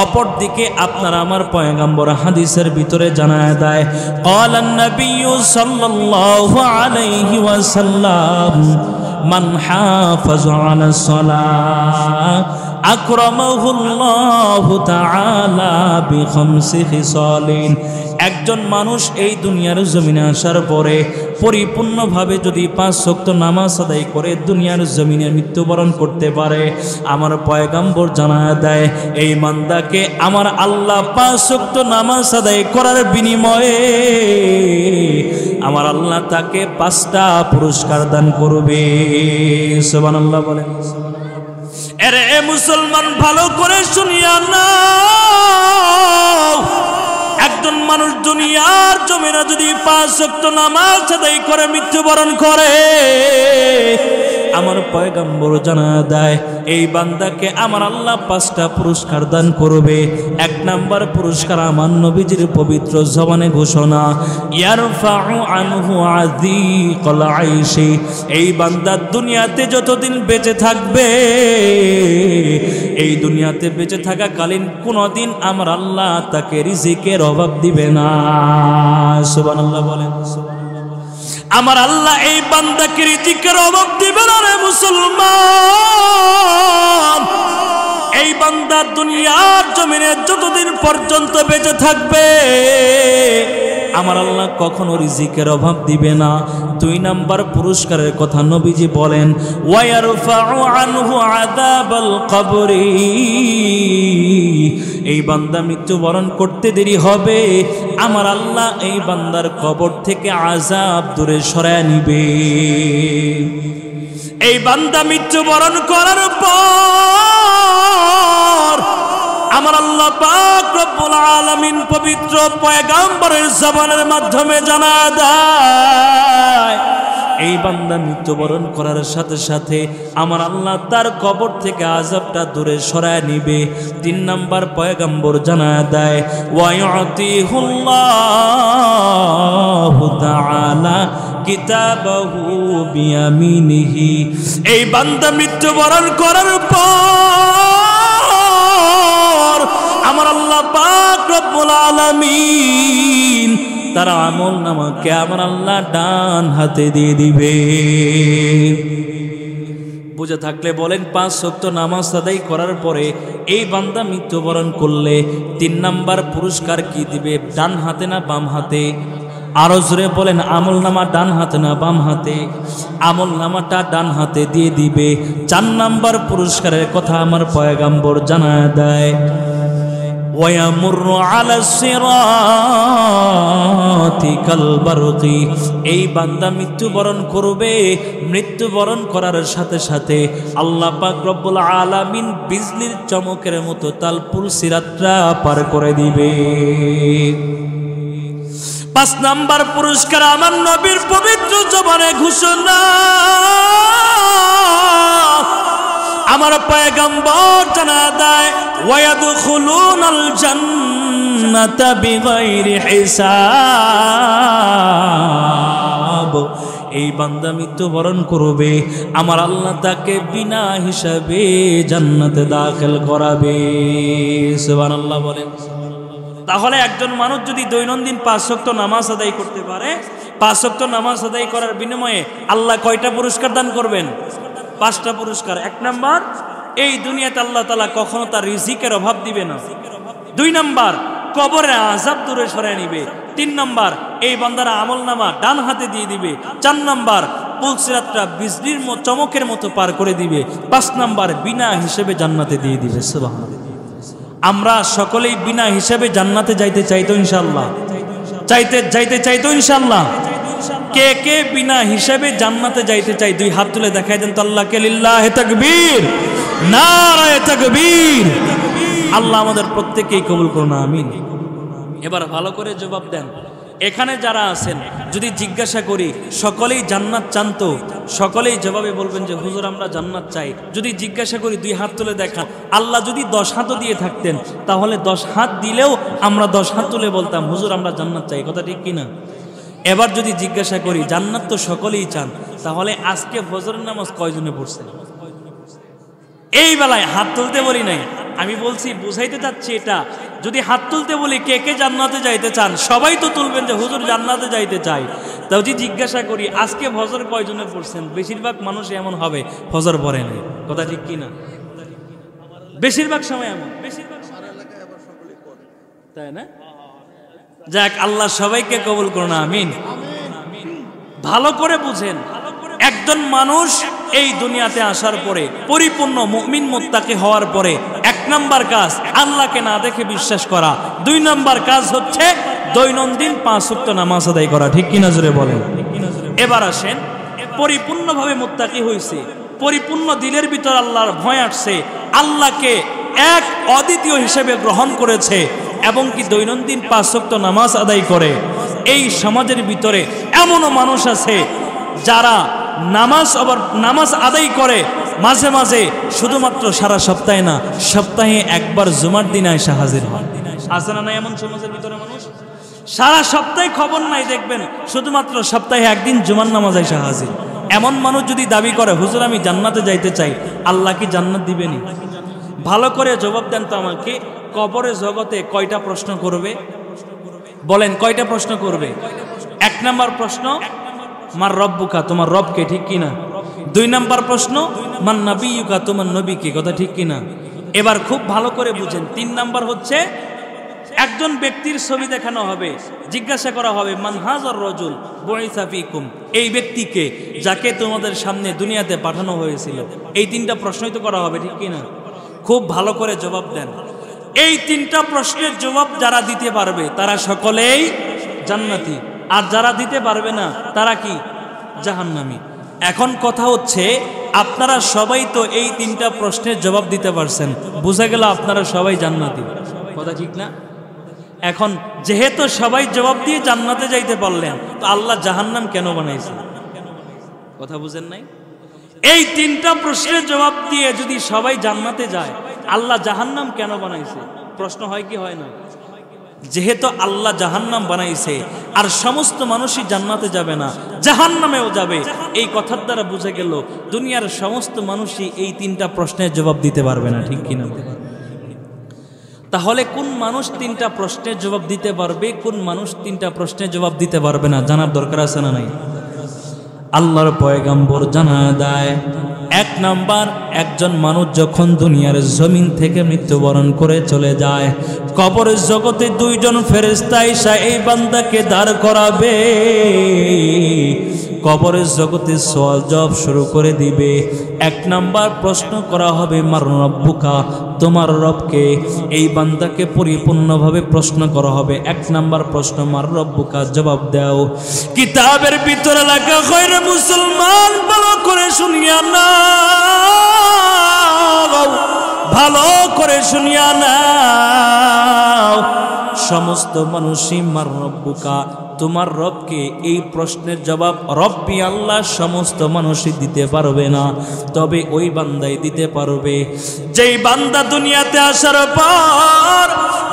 Speaker 1: অপর দিকে আপনার আমার পয়গম্বর হাদিসের ভিতরে জানায় দেয় ক্বালান নবিয়্যু সাল্লাল্লাহু আলাইহি ওয়াসাল্লাম মান হাফাযা আলাস সালাহ আকরামাহুল্লাহু তাআলা বিখামসি খিসালিন। একজন মানুষ এই দুনিয়ার জমিনে আসার পরে পরিপূর্ণভাবে যদি 5 ওয়াক্ত নামাজ আদায় করে দুনিয়ার জমিনে মৃত্যুবরণ করতে পারে, আমার পয়গম্বর জানায় দেয় এই বান্দাকে আমার আল্লাহ 5 ওয়াক্ত নামাজ আদায় করার বিনিময়ে আমার আল্লাহ তাকে 5টা পুরস্কার দান করবে। সুবহানাল্লাহ বলেন। আরে মুসলমান ভালো করে শুনিয়া নাও, একজন মানুষ দুনিয়ার জমিনে যদি 5 ওয়াক্ত নামাজ আদায় করে মৃত্যুবরণ করে, আমার পয়গম্বর জানায় দেয় এই বান্দাকে আমার আল্লাহ 5টা পুরস্কার দান করবে। 1 নাম্বার পুরস্কার আমার নবীজির পবিত্র জবানে ঘোষণা, ইয়ারফাউ আনহু আযীকাল আইশি। এই বান্দা দুনিয়াতে যতদিন বেঁচে থাকবে, এই দুনিয়াতে বেঁচে থাকাকালীন কোনোদিন আমার আল্লাহ তাকে রিজিকের অভাব দিবে না। সুবহানাল্লাহ বলেন। আমার আল্লাহ এই বান্দাকে রিজিকের অভাব দিবে না রে মুসলমান। এই বান্দা দুনিয়ার জমিনে যতদিন পর্যন্ত বেঁচে থাকবে, আমার আল্লাহ কখনো রিজিকের অভাব দিবে না। 2 নাম্বার পুরস্কারের কথা নবীজি বলেন ওয়ায়ারফাউ আনহু আযাবাল কবরি। এই বান্দা মৃত্যুবরণ করতে দেরি হবে, আমার আল্লাহ এই বান্দার কবর থেকে আযাব দূরে সরায় নিবে। এই বান্দা মৃত্যুবরণ করার পর আমার আল্লাহ পাক রব্বুল আলামিন পবিত্র পয়গম্বরের জবানের মাধ্যমে জানায় দেয় এই বান্দা মৃত্যুবরণ করার সাথে সাথে আমার আল্লাহ তার কবর থেকে আযাবটা দূরে সরায় নিবে। 3 নাম্বার পয়গম্বর জানায় দেয় ওয়ায়ুতিহুল্লাহু তাআলা কিতাবাহু বিয়ামিনিহি। এই বান্দা মৃত্যুবরণ করার পর আমার আল্লাহ পাক রব্বুল আলামিন তার আমল নামাকে আমার আল্লাহ ডান হাতে দিয়ে দিবে। বুঝে থাকলে বলেন 5 ওয়াক্ত নামাজ আদায় করার পরে এই বান্দা মৃত্যুবরণ করলে 3 নাম্বার পুরস্কার কি দিবে? ডান হাতে না বাম হাতে? আরো জোরে বলেন, আমল নামা ডান হাতে না বাম হাতে? আমল নামাটা ডান হাতে দিয়ে দিবে। 4 নাম্বার পুরস্কারের কথা আমার পয়গম্বর জানায় দেয় ওয়ায়ামুরু আলাস সিরাতি কাল বারকি। এই বান্দা মৃত্যুবরণ করবে, মৃত্যুবরণ করার সাথে সাথে আল্লাহ পাক রব্বুল আলামিন বিজলির চমকের মতো তালপুল সিরাতটা পার করে দিবে। 5 নাম্বার পুরস্কার আমার নবীর পবিত্র জবানে ঘোষণা, আমার পয়গম্বর জানায় দেয় ওয়ায়াদখুলুনাল জান্নাতা বিগাইরি হিসাব। এই বান্দা মৃত্যুবরণ করবে, আমার আল্লাহ তাকে বিনা হিসাবে জান্নাতে দাখিল করাবে। সুবহানাল্লাহ বলেন। তাহলে একজন মানুষ যদি দৈনন্দিন 5 ওয়াক্ত নামাজ আদায় করতে পারে, 5 ওয়াক্ত নামাজ আদায় করার বিনিময়ে আল্লাহ কয়টা পুরস্কার দান করবেন? 5টা পুরস্কার। 1 নাম্বার, এই দুনিয়াতে আল্লাহ তাআলা কখনো তার রিজিকের অভাব দিবে না। 2 নাম্বার, কবরে আযাব দূরে সরিয়ে নিবে। 3 নাম্বার, এই বান্দার আমলনামা ডান হাতে দিয়ে দিবে। 4 নাম্বার, পুলসিরাতটা বিজলির চমকের মতো পার করে দিবে। 5 নাম্বার, বিনা হিসেবে জান্নাতে দিয়ে দিবে। সুবহানাল্লাহ। আমরা সকলেই বিনা হিসেবে জান্নাতে যাইতে চাইতো ইনশাআল্লাহ? যাইতে চাইতো ইনশাআল্লাহ? কে কে বিনা হিসেবে জান্নাতে যাইতে চাই 2 হাত তুলে দেখাই দেন তো আল্লাহকে। লিল্লাহি তাকবীর, নারায়ে তাকবীর। আল্লাহ আমাদের প্রত্যেককেই কবুল করুন, আমিন। এবার ভালো করে জবাব দেন। এখানে যারা আছেন যদি জিজ্ঞাসা করি সকলেই জান্নাত চান তো সকলেই জবাবে বলবেন যে হুজুর আমরা জান্নাত চাই। যদি জিজ্ঞাসা করি 2 হাত তুলে দেখান, আল্লাহ যদি 10 হাতও দিয়ে থাকতেন তাহলে 10 হাত দিলেও আমরা 10 হাত তুলে বলতাম হুজুর আমরা জান্নাত চাই। কথা ঠিক কিনা? এবার যদি জিজ্ঞাসা করি জান্নাত তো সকলেই চান, তাহলে আজকে ফজরের নামাজ কয়জনে পড়ছে? এই বেলায় হাত তুলতে বলি নাই, আমি বলছি বুঝাইতে চাচ্ছি এটা। যদি হাত তুলতে বলি কে কে জান্নাতে যাইতে চান, সবাই তো তুলবেন যে হুজুর জান্নাতে যাইতে চাই। তাও যদি জিজ্ঞাসা করি আজকে ফজর কয়জনে পড়ছেন, বেশিরভাগ মানুষ এমন হবে ফজর পড়ে নাই। কথা ঠিক কিনা? বেশিরভাগ সময় এমন, তাই না? যাক, আল্লাহ সবাইকে কবুল করুন, আমিন। ভালো করে বুঝেন, একজন মানুষ এই দুনিয়াতে আসার পরে পরিপূর্ণ মুমিন মুত্তাকি হওয়ার পরে 1 নাম্বার কাজ আল্লাহকে না দেখে বিশ্বাস করা। 2 নাম্বার কাজ হচ্ছে দৈনন্দিন 5 ওয়াক্ত নামাজ আদায় করা। ঠিক কিনা জোরে বলেন? এবার আসেন, পরিপূর্ণভাবে মুত্তাকি হইছে, পরিপূর্ণ দিলের ভিতর আল্লাহর ভয় আসছে, আল্লাহকে এক অদ্বিতীয় হিসেবে গ্রহণ করেছে এবং কি দৈনন্দিন 5 ওয়াক্ত নামাজ আদায় করে। এই সমাজের ভিতরে এমনও মানুষ আছে যারা নামাজ আদায় করে মাঝে মাঝে, শুধুমাত্র সারা সপ্তাহে না, সপ্তাহে একবার জুমার দিনে এসে হাজির হয়। আছে না? এমন সমাজের ভিতরে মানুষ সারা সপ্তাহে খবর নাই, দেখবেন শুধুমাত্র সপ্তাহে একদিন জুমার নামাজ এসে হাজির। এমন মানুষ যদি দাবি করে হুজুর আমি জান্নাতে যাইতে চাই, আল্লাহ কি জান্নাত দিবেনি? ভালো করে জবাব দেন তো আমাকে। কবরের জগতে কয়টা প্রশ্ন করবে? বলেন কয়টা প্রশ্ন করবে? 1 নাম্বার প্রশ্ন মার রব্বুকা, তোমার রবকে, ঠিক কিনা? 2 নাম্বার প্রশ্ন মান নবিয়ুকা, তোমার নবীকে। কথা ঠিক কিনা? এবার খুব ভালো করে বুঝেন। 3 নাম্বার হচ্ছে একজন ব্যক্তির ছবি দেখানো হবে, জিজ্ঞাসা করা হবে মান হাজার রজুল বুইসা ফিকুম, এই ব্যক্তিকে যাকে তোমাদের সামনে দুনিয়াতে পাঠানো হয়েছিল। এই 3টা প্রশ্নই তো করা হবে, ঠিক কিনা? খুব ভালো করে জবাব দেন। এই 3টা প্রশ্নের জবাব যারা দিতে পারবে তারা সকলেই জান্নাতি, আর যারা দিতে পারবে না তারা কি? জাহান্নামী। এখন কথা হচ্ছে আপনারা সবাই তো এই 3টা প্রশ্নের জবাব দিতে পারছেন, বোঝা গেল আপনারা সবাই জান্নাতি। কথা ঠিক না? এখন যেহেতু সবাই জবাব দিয়ে জান্নাতে যাইতে পারলেন, তো আল্লাহ জাহান্নাম কেন বানাইছে? কথা বুঝেন নাই? এই 3টা প্রশ্নের জবাব দিয়ে যদি সবাই জান্নাতে যায়, আল্লাহ জাহান্নাম কেন বানাইছে? প্রশ্ন হয় কি হয় না? যেহেতু আল্লাহ জাহান্নাম বানাইছে আর সমস্ত মানুষই জান্নাতে যাবে না, জাহান্নামেও যাবে, এই কথার দ্বারা বুঝে গেল দুনিয়ার সমস্ত মানুষই এই 3টা প্রশ্নের জবাব দিতে পারবে না। ঠিক কিনা? তাহলে কোন মানুষ 3টা প্রশ্নের জবাব দিতে পারবে, কোন মানুষ 3টা প্রশ্নের জবাব দিতে পারবে না, জানার দরকার আছে না নাই? আল্লাহর পয়গম্বর জানা দেয় 1 নাম্বার, একজন মানুষ যখন দুনিয়ার জমিন থেকে মৃত্যুবরণ করে চলে যায়, কবরের জগতে 2 জন ফেরেশতা এসে এই বান্দাকে দাঁড় করাবে, কবরের জগতে সওয়াল জবাব শুরু করে দিবে। 1 নাম্বার প্রশ্ন করা হবে মার রব্বুকা, তোমার রবকে। এই বান্দাকে পরিপূর্ণভাবে প্রশ্ন করা হবে। 1 নাম্বার প্রশ্ন মার রব্বুকা, জবাব দাও। কিতাবের ভিতরে লেখা হয় রে মুসলমান, ভালো করে শুনিয়া নাও, ভালো করে শুনিয়া নাও। সমস্ত মানুষই মার রব্বুকা, তোমার রবকে, এই প্রশ্নের জবাব রব্বি আল্লাহ সমস্ত মানুষই দিতে পারবে না, তবে ওই বান্দাই দিতে পারবে যেই বান্দা দুনিয়াতে আসার পর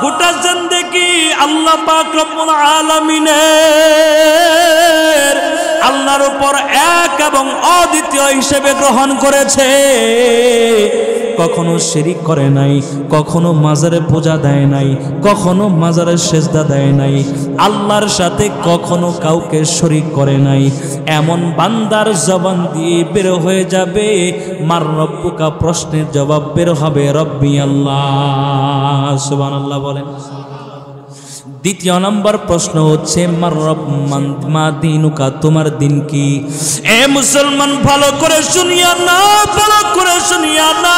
Speaker 1: গোটা জিন্দেগি আল্লাহ পাক রব্বুল আলামিনের আল্লাহর উপর এক এবং অদ্বিতীয় হিসেবে গ্রহণ করেছে, কখনো শিরিক করে নাই, কখনো মাজারে পূজা দেয় নাই, কখনো মাজারে সেজদা দেয় নাই, আল্লাহর সাথে কখনো কাউকে শরীক করে নাই, এমন বান্দার জবান দিয়ে বের হয়ে যাবে মার রব্বুকা প্রশ্নের জবাব বের হবে রব্বি আল্লাহ। সুবহানাল্লাহ বলেন। দ্বিতীয় নম্বর প্রশ্ন হচ্ছে মা দিনুকা, তোমার দিন কি? এ মুসলমান ভালো করে শুনিয়া না, ভালো করে শুনিয়া না।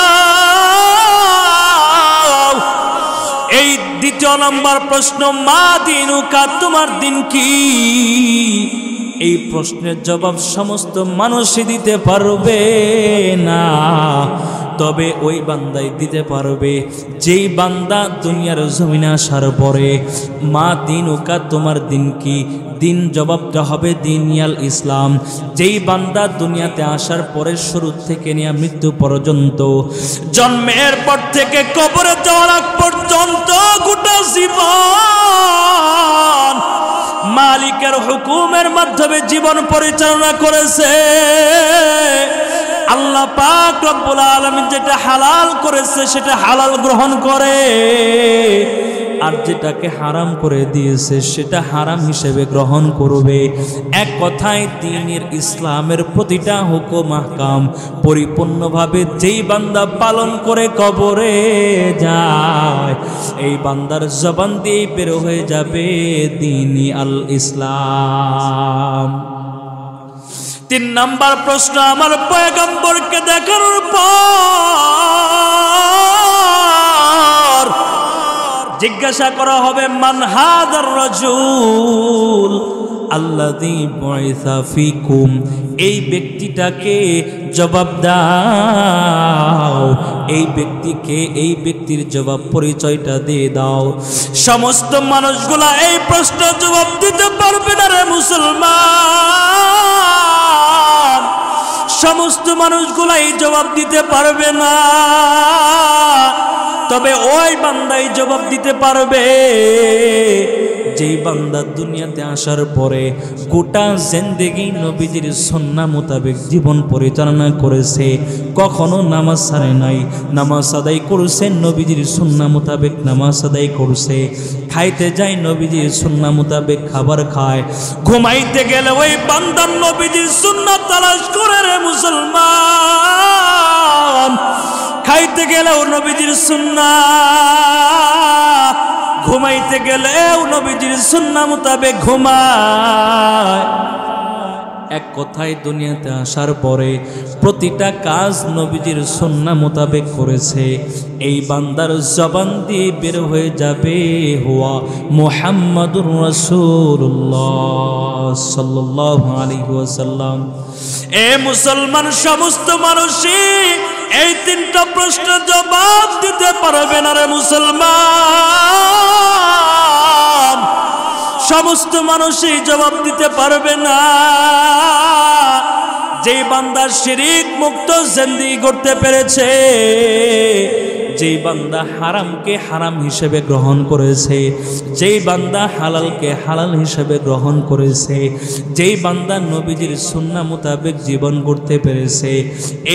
Speaker 1: এই দ্বিতীয় নম্বর প্রশ্ন, মা দিনুকা, তোমার দিন কি? এই প্রশ্নের জবাব সমস্ত মানুষই দিতে পারবে না, তবে ওই বান্দাই দিতে পারবে যেই বান্দা দুনিয়ার জমিনে আসার পরে মা দিনুকা, তোমার দিন কি? দিন জবাবটা হবে দিনিয়াল ইসলাম। যেই বান্দা দুনিয়াতে আসার পরে শুরু থেকে নিয়ে মৃত্যু পর্যন্ত, জন্মের পর থেকে কবরে যাওয়ার আগ পর্যন্ত গোটা জীবন মালিকের হুকুমের মাধ্যমে জীবন পরিচালনা করেছে। আল্লাহ পাক রব্বুল আলামিন যেটা হালাল করেছে সেটা হালাল গ্রহণ করে, আর যেটাকে হারাম করে দিয়েছে সেটা হারাম হিসেবে গ্রহণ করবে। এক কথায় দ্বীনের ইসলামের প্রতিটা হুকুম আহকাম পরিপূর্ণভাবে যেই বান্দা পালন করে কবরে যায়, এই বান্দার জবান দিয়ে বের হয়ে যাবে দ্বীনি আল ইসলাম। 3 নাম্বার প্রশ্ন, আমার পয়গম্বরকে দেখানোর পর জিজ্ঞাসা করা হবে মান হাদার রাজুল আল্লাযী বুইসা ফীকুম, এই ব্যক্তিটাকে জবাব দাও, এই ব্যক্তিকে, এই ব্যক্তির জবাব পরিচয়টা দিয়ে দাও। সমস্ত মানুষগুলা এই প্রশ্নের জবাব দিতে পারবে না রে মুসলমান, সমস্ত মানুষগুলা এই জবাব দিতে পারবে না, তবে ওই বান্দাই জবাব দিতে পারবে যেই বান্দা দুনিয়াতে আসার পরে গোটা জিন্দেগি নবীজির সুন্নাহ মোতাবেক জীবন পরিচালনা করেছে, কখনো নামাজ ছাড়ে নাই, নামাজ আদায় করছে, নবীজির সুন্নাহ মোতাবেক নামাজ আদায় করছে, খাইতে যায় নবীজির সুন্নাহ মোতাবেক খাবার খায়, ঘুমাইতে গেলে ওই বান্দার নবীজির সুন্নাহ তালাশ করে রে মুসলমান, খাইতে গেলেও নবীজির সুন্নাহ, ঘুমাইতে গেলেও নবীজির সুন্নাহ মোতাবেক ঘুমায়। এক কথায় দুনিয়াতে আসার পরে প্রতিটা কাজ নবীজির সুন্নাহ মোতাবেক করেছে, এই বান্দার জবান দিয়ে বের হয়ে যাবে হুয়া মুহাম্মাদুর রাসূলুল্লাহ সাল্লাল্লাহু আলাইহি ওয়াসাল্লাম। এ মুসলমান, সমস্ত মানুষই এই 3টা প্রশ্নের জবাব দিতে পারবে না রে মুসলমান, সমস্ত মানুষই জবাব দিতে পারবে না। যেই বান্দা শিরিক মুক্ত জিন্দেগি করতে পেরেছে, যেই বান্দা হারামকে হারাম হিসেবে গ্রহণ করেছে, যেই বান্দা হালালকে হালাল হিসেবে গ্রহণ করেছে, যেই বান্দা নবীজির সুন্নাহ মোতাবেক জীবন করতে পেরেছে,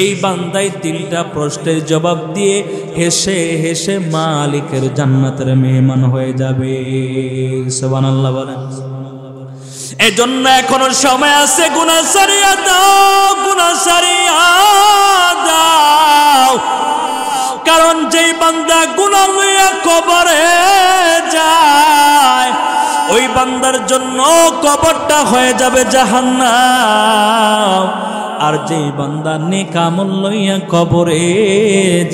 Speaker 1: এই বান্দাই 3টা প্রশ্নের জবাব দিয়ে হেসে হেসে মালিকের জান্নাতের মেহমান হয়ে যাবে। সুবহানাল্লাহ বলেন। এজন্য এখনো সময় আছে, গুনাহ সারিয়া দাও, গুনাহ সারিয়া দাও, কারণ যেই বান্দা গুনাহ লইয়া কবরে যায় ওই বান্দার জন্য কবরটা হয়ে যাবে জাহান্নাম, আর যেই বান্দা নেক আমল লইয়া কবরে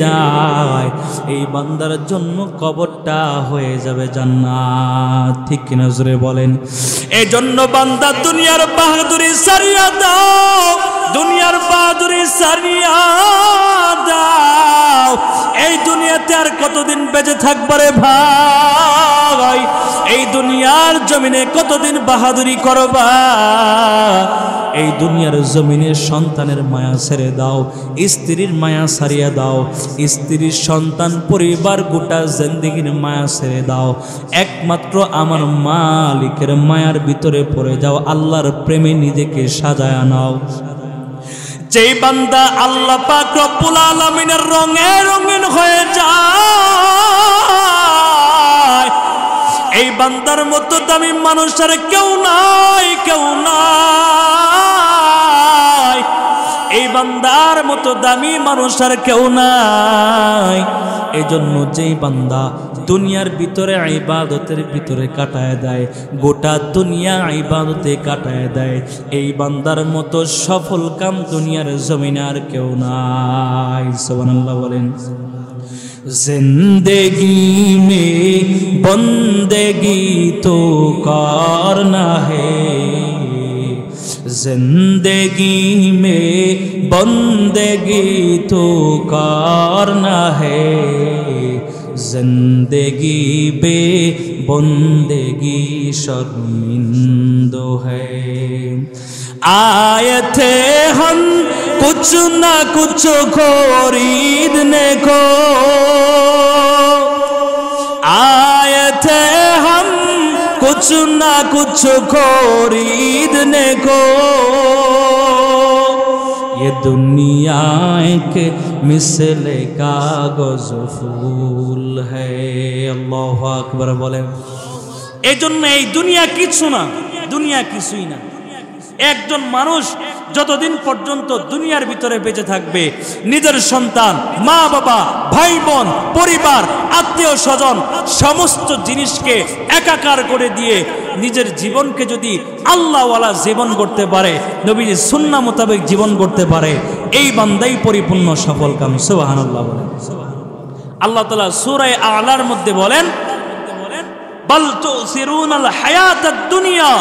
Speaker 1: যায় এই বান্দার জন্য কবরটা হয়ে যাবে জান্নাত। ঠিক কিনা জোরে বলেন। এই জন্য বান্দা দুনিয়ার বাহাদুরি সারিয়া দাও, দুনিয়ার বাহাদুরি সারিয়া দাও। এই দুনিয়াতে আর কতদিন বেঁচে থাকবে রে ভাই? এই দুনিয়ার জমিনে কতদিন বাহাদুরি করবা? এই দুনিয়ার জমিনে সন্তানের মায়া ছেড়ে দাও, স্ত্রীর মায়া ছাড়িয়া দাও, স্ত্রীর সন্তান পরিবার গোটা জিন্দেগির মায়া ছেড়ে দাও, একমাত্র আমার মালিকের মায়ার ভিতরে পড়ে যাও, আল্লাহর প্রেমে নিজেকে সাজায়া নাও। যেই বান্দা আল্লাহ পাক রব্বুল আলামিনের রঙে রঙিন হয়ে যায় এই বান্দার মতো দামি মানুষ আর কেউ নাই, কেউ নাই। এই বান্দার মতো দামি মানুষ আর কেউ নাই। এজন্য যেই বান্দা দুনিয়ার ভিতরে ইবাদতের ভিতরে কাটায় দেয়, গোটা দুনিয়া ইবাদতে কাটায় দেয়, এই বান্দার মতো সফল কাম দুনিয়ার জমিনে আর কেউ নাই। সুবহানাল্লাহ বলেন। जिंदगी में बंदगी तो करना है, जिंदगी में बंदगी तो करना है, जिंदगी बे बंदगी शर्मिंदो है। आए थे हम कुछ ना कुछ खरीदने को, आए थे हम कुछ ना कुछ खरीदने को, ये दुनिया के मिसले कागज फूल है। अल्लाहु আকবার বলেন। এজন্য এই দুনিয়া কিছু না, দুনিয়া কিছুই না। একজন মানুষ যতদিন পর্যন্ত দুনিয়ার ভিতরে বেঁচে থাকবে, নিজের সন্তান, মা বাবা, ভাই বোন, পরিবার, আত্মীয় স্বজন সমস্ত জিনিসকে একাকার করে দিয়ে নিজের জীবনকে যদি আল্লাহওয়ালা জীবন করতে পারে, নবীর সুন্নাহ মোতাবেক জীবন করতে পারে, এই বান্দাই পরিপূর্ণ সফল কাম। সুবহানাল্লাহ বলেন। আল্লাহ তাআলা সূরা আ'লার মধ্যে বলেন, বাল তুসিরুনাল হায়াতাদ দুনিয়া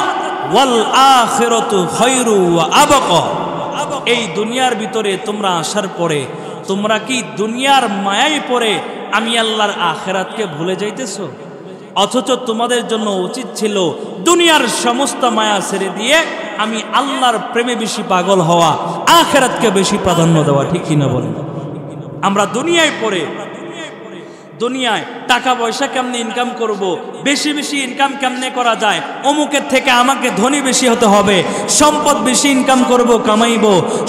Speaker 1: ওয়াল আখিরাতু খায়রু ওয়া আবকা। এই দুনিয়ার ভিতরে তোমরা আসার পরে তোমরা কি দুনিয়ার মায়ায় পড়ে আমি আল্লাহর আখিরাতকে ভুলে যাইতেছো? অথচ তোমাদের জন্য উচিত ছিল দুনিয়ার সমস্ত মায়া ছেড়ে দিয়ে আমি আল্লাহর প্রেমে বেশি পাগল হওয়া, আখিরাতকে বেশি প্রাধান্য দেওয়া। ঠিক কিনা বলেন? আমরা দুনিয়ায় পড়ে দুনিয়ায় টাকা পয়সা কেমনে ইনকাম করব, বেশি বেশি ইনকাম কেমনে করা যায়, অমুকের থেকে আমাকে ধনী বেশি হতে হবে, সম্পদ বেশি ইনকাম করব, কামাইব,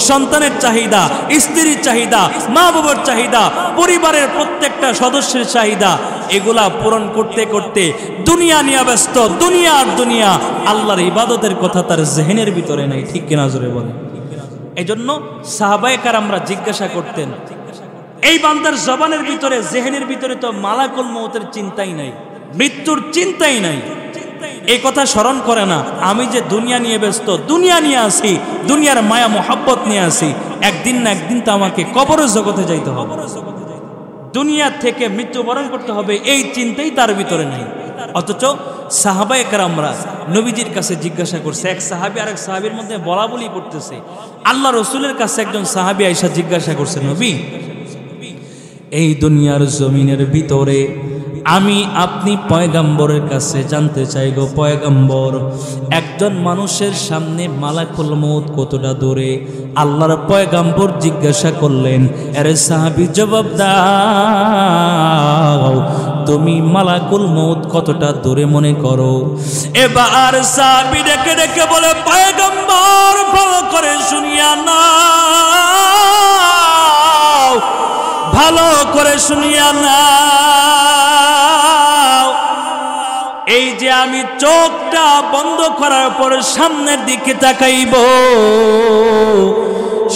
Speaker 1: সন্তানের চাহিদা, স্ত্রীর চাহিদা, মা বাবার চাহিদা, পরিবারের প্রত্যেকটা সদস্যের চাহিদা, এগুলা পূরণ করতে করতে দুনিয়া নিয়ে ব্যস্ত, দুনিয়া আর দুনিয়া, আল্লাহর ইবাদতের কথা তার জেহেনের ভিতরে নাই। ঠিক কিনা জোরে বলেন? এজন্য সাহাবায়ে কেরামরা জিজ্ঞাসা করতেন, এই বান্দার জবানের ভিতরে, জেহেনের ভিতরে তো মালাকুল মউতের চিন্তাই নাই, মৃত্যুর চিন্তাই নাই, এই কথা স্মরণ করে না। আমি যে দুনিয়া নিয়ে ব্যস্ত, দুনিয়া নিয়ে আসি, দুনিয়ার মায়া মোহাব্বত নিয়ে আসি, একদিন না একদিন তো আমাকে কবরের জগতে যাইতে হবে, দুনিয়া থেকে মৃত্যুবরণ করতে হবে, এই চিন্তাই তার ভিতরে নাই। অথচ সাহাবায়ে কেরামরা নবীজির কাছে জিজ্ঞাসা করছে, এক সাহাবী আরেক সাহাবীর মধ্যে বলা বলি করতেছে। আল্লাহ রসুলের কাছে একজন সাহাবী আয়েশা জিজ্ঞাসা করছে, নবী, এই দুনিয়ার জমিনের ভিতরে আমি আপনি পয়গাম্বরের কাছে জানতে চাই গো পয়গাম্বর, একজন মানুষের সামনে মালাকুল মউত কতটা দূরে? আল্লাহর পয়গাম্বর জিজ্ঞাসা করলেন, আরে সাহাবী জবাব দাও, তুমি মালাকুল মউত কতটা দূরে মনে করো? এবার সাহাবী ডেকে ডেকে বলে, পয়গাম্বর ভালো করে শুনিয়া নাও, ভালো করে শুনিয়া নাও, এই যে আমি চোখটা বন্ধ করার পর সামনের দিকে তাকাইব,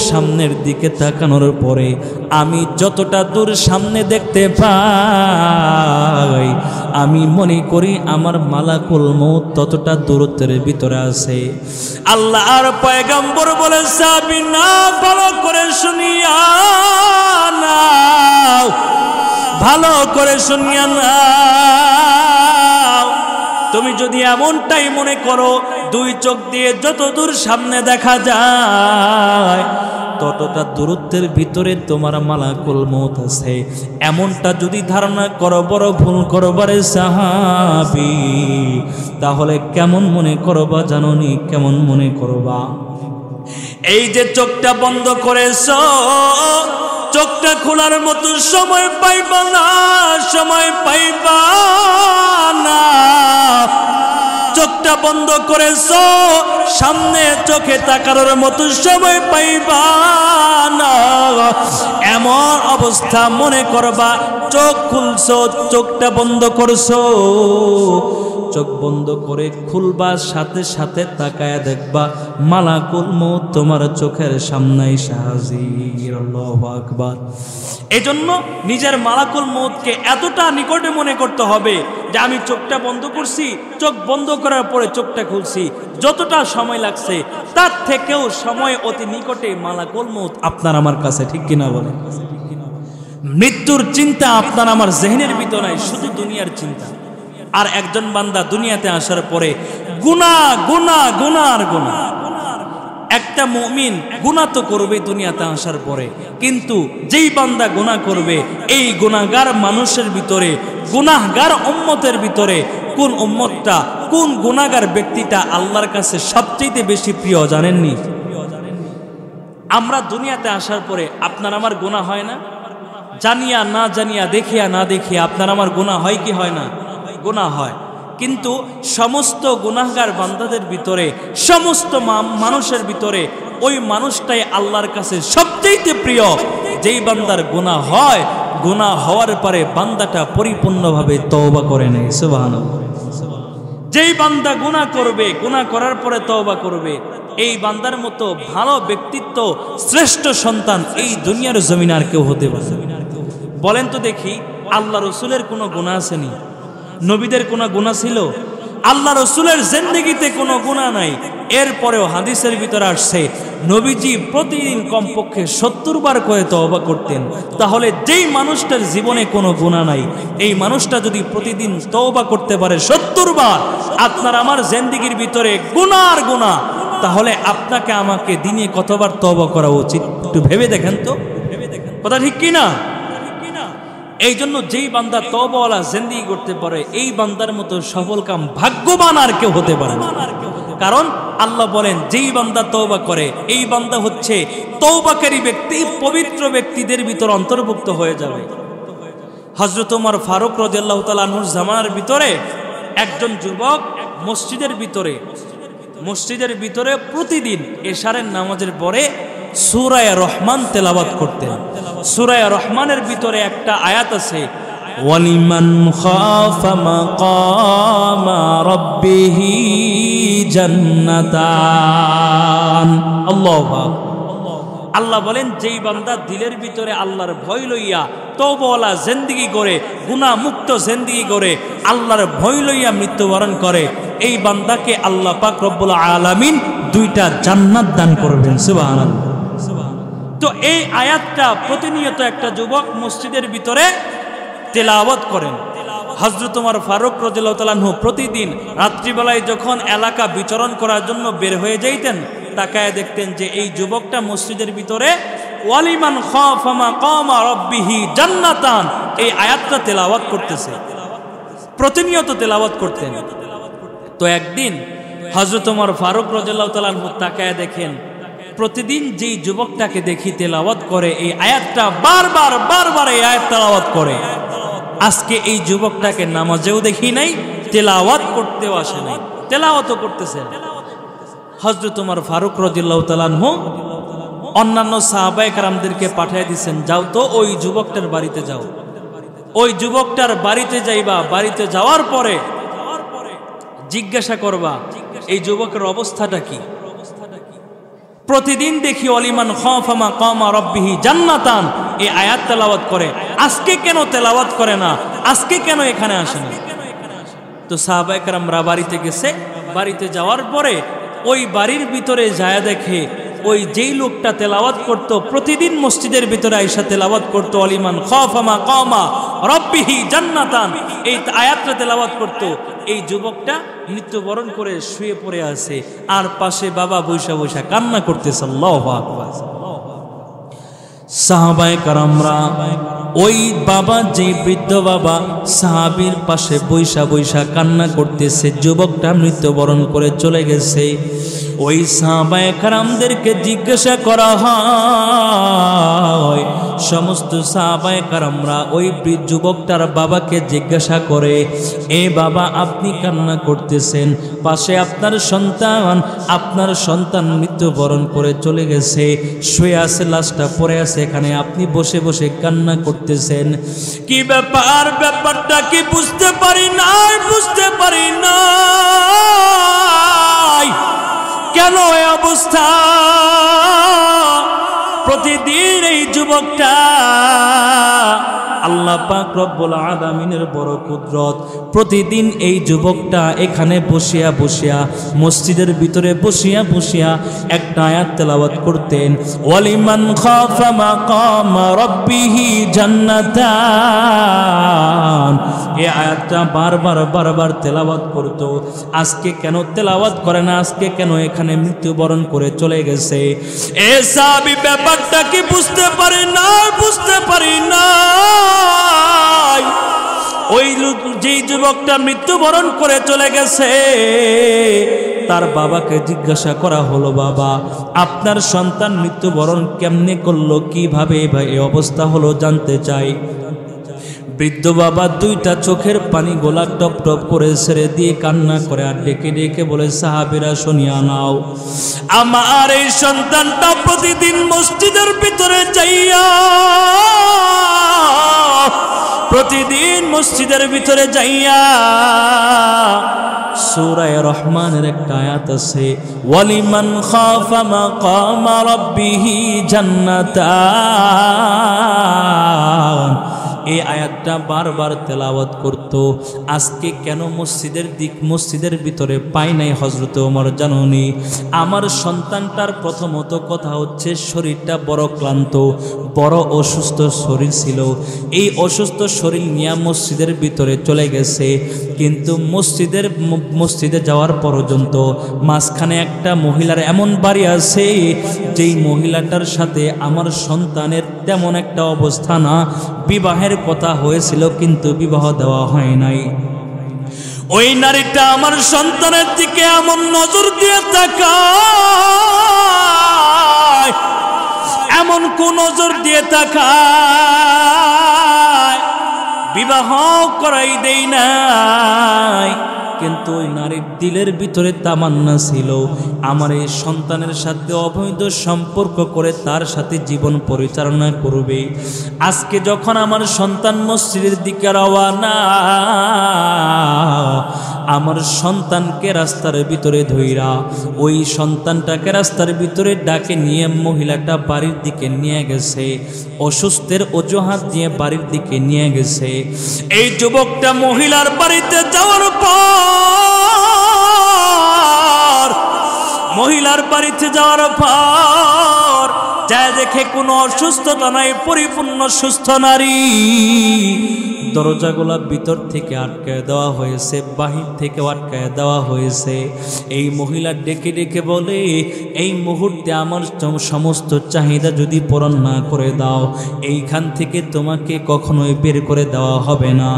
Speaker 1: সামনের দিকে তাকানোর পরে আমি যতটা দূর সামনে দেখতে পাই, আমি মনে করি আমার মালাকুল মউত ততটা দূরত্বের ভিতরে আছে। আল্লাহর পয়গম্বর বলে, সাহাবী না, ভালো করে শুনিয়া নাও, ভালো করে শুনিয়া নাও, তুমি যদি এমনটাই মনে করো দুই চোখ দিয়ে যত দূর সামনে দেখা যায় ততটা দূরত্বের ভিতরে তোমার মালাকুল মউত আছে, এমনটা যদি ধারণা করো বড় ভুল করবারে সাহাবী, তাহলে কেমন মনে করবা জানোনি? কেমন মনে করবা? এই যে চোখটা বন্ধ করেছো, চোখটা খোলার মতো সময় পাইবা না, সময় পাইবা না, চোখটা বন্ধ করেছো, সামনে চোখে তাকানোর মতো সময় পাইবা না, এমন অবস্থা মনে করবা। চোখ খুলছো, চোখটা বন্ধ করছো, চোখ বন্ধ করে খুলবা, সাথে সাথে তাকায়া দেখবা মালাকুল মউত তোমার চোখের সামনে হাজির। আল্লাহু আকবার। এজন্য নিজের মালাকুল মউতকে এতটা নিকটে মনে করতে হবে যে আমি চোখটা বন্ধ করছি, চোখ বন্ধ করার পরে চোখটা খুলছি, যতটা সময় লাগছে তার থেকেও সময় অতি নিকটে মালাকুল মউত আপনার আমার কাছে, ঠিক কিনা বলেন? মৃত্যুর চিন্তা আপনার আমার জেহনের ভিতর নাই, শুধু দুনিয়ার চিন্তা। আর একজন বান্দা দুনিয়াতে আসার পরে গুনাহ গুনাহ গুনাহ আর গুনাহ। একটা মুমিন গুনাহ তো করবে দুনিয়াতে আসার পরে, কিন্তু যেই বান্দা গুনাহ করবে এই গুনাহগার মানুষের ভিতরে, গুনাহগার উম্মতের ভিতরে কোন উম্মতটা, কোন গুনাহগার ব্যক্তিটা আল্লাহর কাছে সবচেয়ে বেশি প্রিয় জানেননি? আমরা দুনিয়াতে আসার পরে আপনার আমার গুনাহ হয় না? জানিয়া না জানিয়া, দেখিয়া না দেখিয়া আপনার আমার গুনাহ হয় কি হয় না? গুনাহ হয়। কিন্তু সমস্ত গুনাহগার বান্দাদের ভিতরে, সমস্ত মানুষের ভিতরে ওই মানুষটাই আল্লাহর কাছে সবচেয়ে প্রিয় যেই বান্দার গুনাহ হয়, গুনাহ হওয়ার পরে বান্দাটা পরিপূর্ণভাবে তওবা করে নেয়। সুবহানাল্লাহ। যেই বান্দা গুনাহ করবে, গুনাহ করার পরে তওবা করবে, এই বান্দার মতো ভালো ব্যক্তিত্ব, শ্রেষ্ঠ সন্তান এই দুনিয়ার জমিন আর কেউ হতে পারে? বলেন তো দেখি, আল্লাহ রসুলের কোনো গুনাহ আসেনি? নবীদের কোনো গুনাহ ছিল? আল্লাহ রসুলের জিন্দেগিতে কোনো গুনাহ নাই। এরপরেও হাদিসের ভিতরে আসছে নবীজি প্রতিদিন কমপক্ষে 70 বার করে তওবা করতেন। তাহলে যেই মানুষটার জীবনে কোনো গুনাহ নাই, এই মানুষটা যদি প্রতিদিন তওবা করতে পারে 70 বার, আপনার আমার জিন্দেগির ভিতরে গুনাহ আর গুনাহ, তাহলে আপনাকে আমাকে দিনে কতবার তওবা করা উচিত একটু ভেবে দেখেন তো। কথা ঠিক কি না? এই জন্য যেই বান্দা তওবাওয়ালা জিন্দেগি করতে পারে, এই বান্দার মতো সফল কাম ভাগ্যবান আর কেউ হতে পারে না। কারণ আল্লাহ বলেন যেই বান্দা তওবা করে, এই বান্দা হচ্ছে তওবাকারী ব্যক্তি, পবিত্র ব্যক্তিদের ভিতর অন্তর্ভুক্ত হয়ে যাবে। হযরত ওমর ফারুক রাদিয়াল্লাহু তাআলা আনহুর জামানার ভিতরে একজন যুবক মসজিদের ভিতরে প্রতিদিন এশারের নামাজের পরে সূরা রহমান তেলাওয়াত করতেন। সূরা রহমানের ভিতরে একটা আয়াত আছে, ওয়ালিমান খাফা মাকামা রাব্বিহি জান্নাতান। আল্লাহু আকবার। আল্লাহ বলেন যেই বান্দা দিলের ভিতরে আল্লাহর ভয় লইয়া তওবাওয়ালা জিন্দেগি করে, গুনাহ মুক্ত জিন্দেগি করে, আল্লাহর ভয় লইয়া মৃত্যুবরণ করে, এই বান্দাকে আল্লাহ পাক রব্বুল আলামিন 2টা জান্নাত দান করবেন। সুবহানাল্লাহ। তো এই আয়াতটা প্রতিনিয়ত একটা যুবক মসজিদের ভিতরে তেলাওয়াত করেন। হযরত ওমর ফারুক রাদিয়াল্লাহু তাআলা আনহু প্রতিদিন রাত্রিবেলায় যখন এলাকা বিচরণ করার জন্য বের হয়ে যাইতেন, তাকায় দেখতেন যে এই যুবকটা মসজিদের ভিতরে ওয়ালিমান খাফা মাকামা রাব্বিহি জান্নাতান এই আয়াতটা তেলাওয়াত করতেছে, প্রতিনিয়ত তেলাওয়াত করতেন। তো একদিন হযরত ওমর ফারুক রাদিয়াল্লাহু তাআলা আনহু তাকায় দেখেন প্রতিদিন যেই যুবকটাকে দেখি তেলাওয়াত করে, এই আয়াতটা বারবার এই আয়াত তেলাওয়াত করে, আজকে এই যুবকটাকে নামাজেও দেখি নাই, তেলাওয়াত করতেও আসে নাই, তেলাওয়াতও করতেছেন। হযরত ওমর ফারুক রাদিয়াল্লাহু তাআলা আনহু অন্যান্য সাহাবায়ে কেরামদেরকে পাঠিয়ে দিয়েছেন, যাও তো ওই যুবকটার বাড়িতে যাও, ওই যুবকটার বাড়িতে যাইবা, বাড়িতে যাওয়ার পরে জিজ্ঞাসা করবা এই যুবকের অবস্থাটা কি। প্রতিদিন দেখি ওয়ালিমান খাফা মাকামা রাব্বিহি জান্নাতান এই আয়াত তেলাওয়াত করে, আজকে কেন তেলাওয়াত করে না, আজকে কেন এখানে আসে না? তো সাহাবায়ে কেরামরা বাড়িতে গেছে, বাড়িতে যাওয়ার পরে ওই বাড়ির ভিতরে যায় দেখে ওই যেই লোকটা তেলাওয়াত করত, প্রতিদিন মসজিদের ভিতরে আয়েশা তেলাওয়াত করত, ওয়ালিমান খাফা মাকামা রাব্বিহি জান্নাতান এই আয়াতটা তেলাওয়াত করত, এই যুবকটা মৃত্যুবরণ করে শুয়ে পড়ে আছে, আর পাশে বাবা বৈশা বৈশা কান্না করতেছে। আল্লাহু আকবার। সাহাবায়ে কেরামরা ওই বাবা, যে বৃদ্ধ বাবা সাহাবীর পাশে বৈশা বৈশা কান্না করতেছে, যুবকটা মৃত্যুবরণ করে চলে গেছে, ওই সাহাবায়ে কেরামদেরকে জিজ্ঞাসা করা হয়, সমস্ত সাহাবায়ে কেরামরা ওই যুবকটার বাবাকে জিজ্ঞাসা করে, এ বাবা আপনি কান্না করতেছেন, পাশে আপনার সন্তান মৃত্যুবরণ করে চলে গেছে, শুয়ে আছে, লাশটা পড়ে আছে এখানে, আপনি বসে বসে কান্না করতেছেন, কি ব্যাপার? ব্যাপারটা কি বুঝতে পারি না, কেন এই অবস্থা? প্রতিদিন এই যুবকটা, আল্লাহ পাক রব্বুল আলামিনের বড় কুদরত, প্রতিদিন এই যুবকটা এখানে বসিয়া মসজিদের ভিতরে বসিয়া একটা আয়াত তেলাওয়াত করতেন, ওয়ালিমান খাফা মাকামা রাব্বিহি জান্নাতান। এই আয়াতটা বারবার তেলাওয়াত করতো। আজকে কেন তেলাওয়াত করে না? আজকে কেন এখানে মৃত্যুবরণ করে চলে গেছে? এ সাহাবী ব্যাপারটা কি বুঝতে পারি না। ওই যেই যুবকটা মৃত্যুবরণ করে চলে গেছে, তার বাবাকে জিজ্ঞাসা করা হলো, বাবা আপনার সন্তান মৃত্যুবরণ কেমনে করলো, কিভাবে এই অবস্থা হলো জানতে চাই। বৃদ্ধ বাবা দুইটা চোখের পানি গোলা টপ টপ করে ছেড়ে দিয়ে কান্না করে আর ডেকে বলে, সাহাবীরা শুনিয়া নাও, আমার এই সন্তানটা প্রতিদিন মসজিদের ভিতরে যাইয়া সূরা রহমানের একটা আয়াত আছে, ওয়ালিমান খাফা মাকামা রাব্বিহি জান্নাতান। এই আয়াতটা বারবার তেলাওয়াত করত। আজকে কেন মসজিদের ভিতরে পাই নাই হযরত ওমর জানুনি? আমার সন্তানটার প্রথমত কথা হচ্ছে শরীরটা বড় ক্লান্ত, বড় অসুস্থ শরীর ছিল। এই অসুস্থ শরীর নিয়ে মসজিদের ভিতরে চলে গেছে, কিন্তু মসজিদে যাওয়ার পর্যন্ত মাঝখানে একটা মহিলার এমন বাড়ি আছে, যেই মহিলাটার সাথে আমার সন্তানের তেমন একটা অবস্থা না, বিবাহের কথা হয়েছিল কিন্তু বিবাহ দেওয়া হয় নাই। ওই নারীটা আমার সন্তানের দিকে এমন নজর দিয়ে তাকায়, এমন কোন নজর দিয়ে তাকায়, বিবাহ করাই দেই নাই, কিন্তু ওই নারীর দিলের ভিতরে তামান্না ছিল আমার এই সন্তানের সাথে অবৈধ সম্পর্ক করে তার সাথে জীবন পরিচালনা করবে। আজকে যখন আমার সন্তান মসজিদের দিকে রওনা, আমার সন্তানকে রাস্তার ভিতরে ধইরা ওই সন্তানটাকে রাস্তার ভিতরে ডাকে নিয়ে মহিলাটা বাড়ির দিকে নিয়ে গেছে, অসুস্থের অজুহাত দিয়ে বাড়ির দিকে নিয়ে গেছে। এই যুবকটা মহিলার বাড়িতে যাওয়ার পর যা দেখে কোনো অসুস্থতা নাই, পরিপূর্ণ সুস্থ নারী। দরজাগুলা ভিতর থেকে আটকায় দেওয়া হয়েছে, বাহির থেকে আটকায় দেওয়া হয়েছে। এই মহিলা ডেকে বলে, এই মুহূর্তে আমার সমস্ত চাহিদা যদি পূরণ না করে দাও, এইখান থেকে তোমাকে কখনোই বের করে দেওয়া হবে না,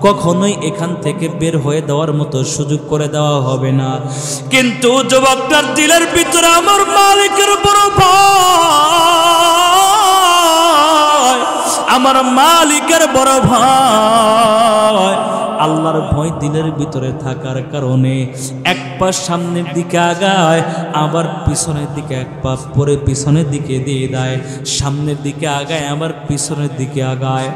Speaker 1: কখনোই এখান থেকে বের হয়ে দেওয়ার মতো সুযোগ করে দেওয়া হবে না। কিন্তু যুবকটার দিলের ভিতরে আমার মালিকের বড় ভয়, আমার মালিকের বড় ভয়, আল্লাহর ভয় দিলের ভিতরে থাকার কারণে এক পা সামনের দিকে আগায়, আবার পিছনের দিকে এক পা পরে পিছনের দিকে দিয়ে দেয়, সামনের দিকে আগায় আবার পিছনের দিকে আগায়।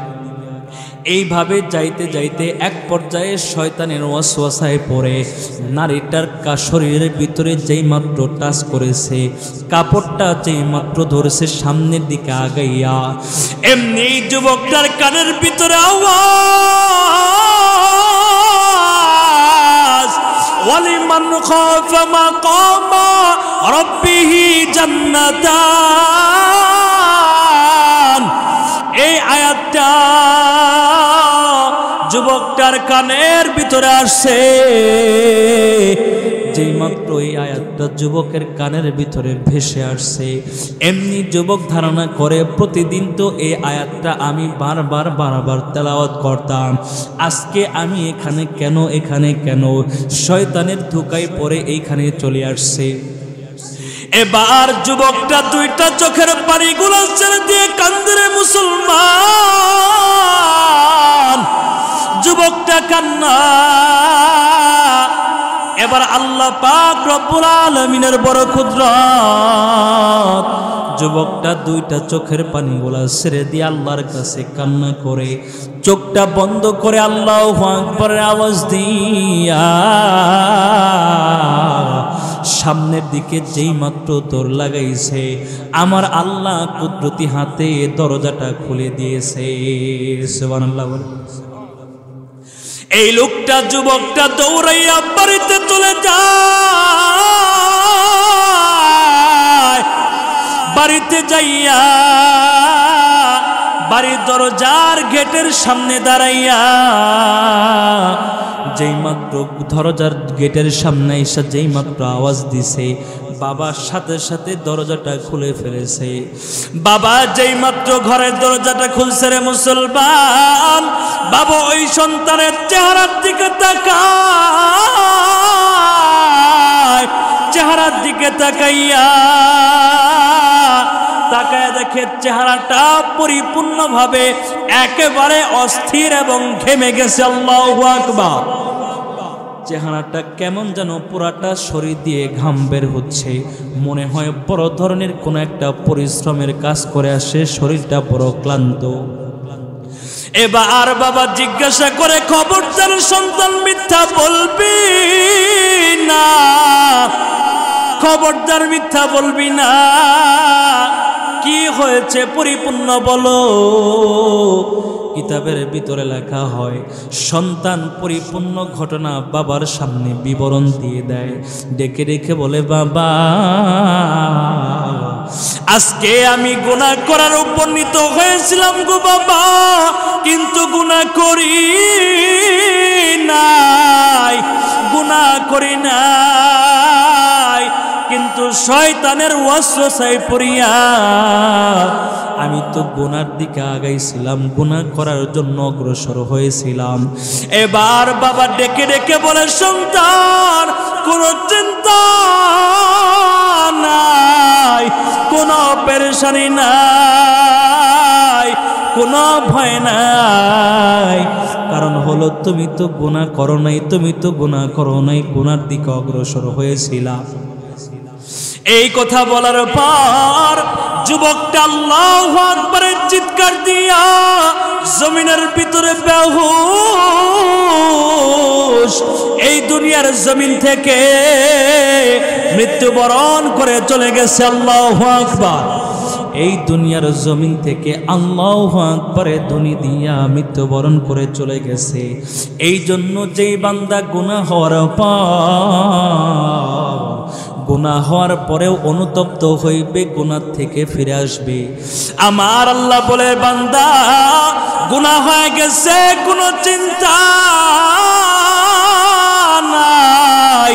Speaker 1: এইভাবে যাইতে যাইতে এক পর্যায়ে শয়তানের ওয়াসওয়াসায় পড়ে নারীটার শরীরের ভিতরে যেই মাত্র টাচ করেছে, কাপড়টা যেই মাত্র ধরেছে সামনের দিকে আগাইয়া, এমনি যুবকটার কানের ভিতরে আওয়াজ, ওয়ালিমান খাফা মাকামা রাব্বিহি জান্নাতান। এই আয়াতটা যুবকটার কানের ভিতরে আসছে, যেই মাত্র এই আয়াতটা যুবকের কানের ভিতরে ভেসে আসছে, এমনি যুবক ধারণা করে প্রতিদিন তো এই আয়াতটা আমি বারবার তেলাওয়াত করতাম, আজকে আমি এখানে কেন শয়তানের ধোঁকায় পড়ে এইখানে চলে আসছে। এবার যুবকটা দুইটা চোখের পানিগুলো ছেড়ে দিয়ে কান্দে রে মুসলমান। যুবকটা কান্না। এবার আল্লাহ পাক রব্বুল আলামিনের বড় কুদরত, যুবকটা দুইটা চোখের পানিগুলা ছেড়ে দিয়ে আল্লাহর কাছে কান্না করে চোখটা বন্ধ করে আল্লাহু আকবারের আওয়াজ দিয়া সামনের দিকে যেই মাত্র দৌড় লাগাইছে, আমার আল্লাহ কুদরতি হাতে দরজাটা খুলে দিয়েছে। সুবহানাল্লাহ। এই লোকটা যুবকটা দৌড়াইয়া বাড়িতে চলে যায়। বাড়িতে যাইয়া বাড়ির দরজার গেটের সামনে দাঁড়াইয়া যেই মাত্র দরজার গেটের সামনে এসে যেই মাত্র আওয়াজ দিছে, বাবার সাথে সাথে দরজাটা খুলে ফেলেছে। বাবা যেই মাত্র ঘরের দরজাটা খুলছে রে মুসলমান, বাবা ওই সন্তানের চেহারার দিকে তাকায়। চেহারার দিকে তাকাইয়া দেখে চেহারাটা পরিপূর্ণভাবে একেবারে অস্থির এবং ঘেমে গেছে। আল্লাহু আকবার। চেহারাটা কেমন যেন পুরাটা শরীর দিয়ে ঘাম বের হচ্ছে, মনে হয় বড় ধরনের কোন একটা পরিশ্রমের কাজ করে আসে, শরীরটা বড় ক্লান্ত। এবার বাবা জিজ্ঞাসা করে, খবরদার সন্তান মিথ্যা বলবি না, খবরদার মিথ্যা বলবি না, কি হয়েছে পরিপূর্ণ বলো। কিতাবের ভিতরে লেখা হয়, সন্তান পরিপূর্ণ ঘটনা বাবার সামনে বিবরণ দিয়ে দেয়। ডেকে ডেকে বলে, বাবা আজকে আমি গুনাহ করার উপনীত হয়েছিলাম গো বাবা, কিন্তু গুনাহ করি নাই, গুনাহ করি নাই, কিন্তু শয়তানের ওয়াসওয়াসায় পড়িয়া আমি তো গুনার দিকে আগাইছিলাম, গুনাহ করার জন্য অগ্রসর হয়েছিলাম। এবার বাবা ডেকে ডেকে বলে, সন্তান কোনো চিন্তা নাই, কোনো পেরেশানি নাই, কোনো ভয় নাই, কারণ হলো তুমি তো গুনাহ করো নাই, তুমি তো গুনাহ করো নাই, গুনার দিকে অগ্রসর হয়েছিলা। এই কথা বলার পর যুবকটা আল্লাহু আকবারের চিৎকার দিয়া জমিনের ভিতরে বেহুশ এই দুনিয়ার জমিন থেকে মৃত্যুবরণ করে চলে গেছে। আল্লাহু আকবার। এই দুনিয়ার জমিন থেকে আল্লাহু আকবারে ধ্বনি দিয়া মৃত্যুবরণ করে চলে গেছে। এই জন্য যেই বান্দা গুনাহ হওয়ার পর, গুনাহ হওয়ার পরেও অনুতপ্ত হইবে, গুনাহ থেকে ফিরে আসবে, আমার আল্লাহ বলে, বান্দা গুনাহ হয়ে গেছে, কোনো চিন্তা নাই,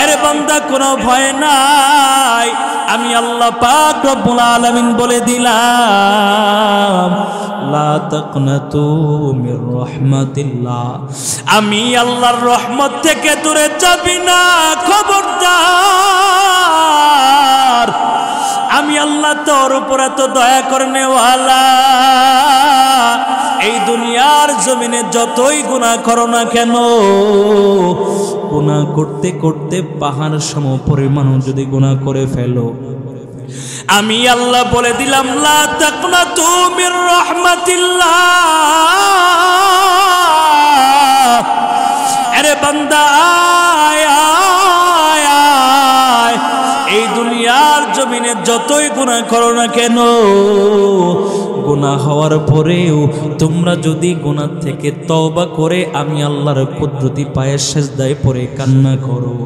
Speaker 1: এর বান্দা কোনো ভয় নাই, আমি আল্লাহ পাক রব্বুল আলামিন বলে দিলাম, লা তাকনাতু মির রাহমাতিল্লাহ, আমি আল্লাহর রহমত থেকে দূরে যাবি না, খবরদার, আমি আল্লাহ তোর উপর এত দয়া করনেওয়ালা। এই দুনিয়ার জমিনে যতই গুনাহ করো না কেন, গুনাহ করতে করতে পাহাড় সম পরিমাণ যদি গুনাহ করে ফেলো, আমি আল্লাহ বলে দিলাম, লা তাকনাতু মির রাহমাতিল্লাহ, আরে বান্দা আয় আয় আয়, এই দুনিয়ার জমিনে যতই গুনাহ করো না কেন, গুনাহ হওয়ার পরেও তোমরা যদি গুনাহ থেকে তওবা করে আমি আল্লাহর কুদরতি পায়ের সিজদায় পড়ে কান্না করো,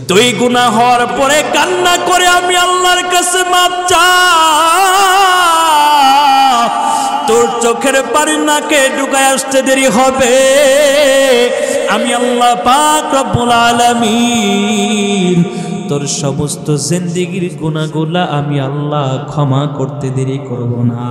Speaker 1: তুই গুনাহ হওয়ার পরে কান্না করে আমি আল্লাহর কাছে মাপ চা, তোর চোখের পানি নাকে ঢুকায় আসতে দেরি হবে, আমি আল্লাহ পাক রব্বুল আলামিন তোর সমস্ত জিন্দেগীর গুনাহগুলা আমি আল্লাহ ক্ষমা করতে দেরি করব না।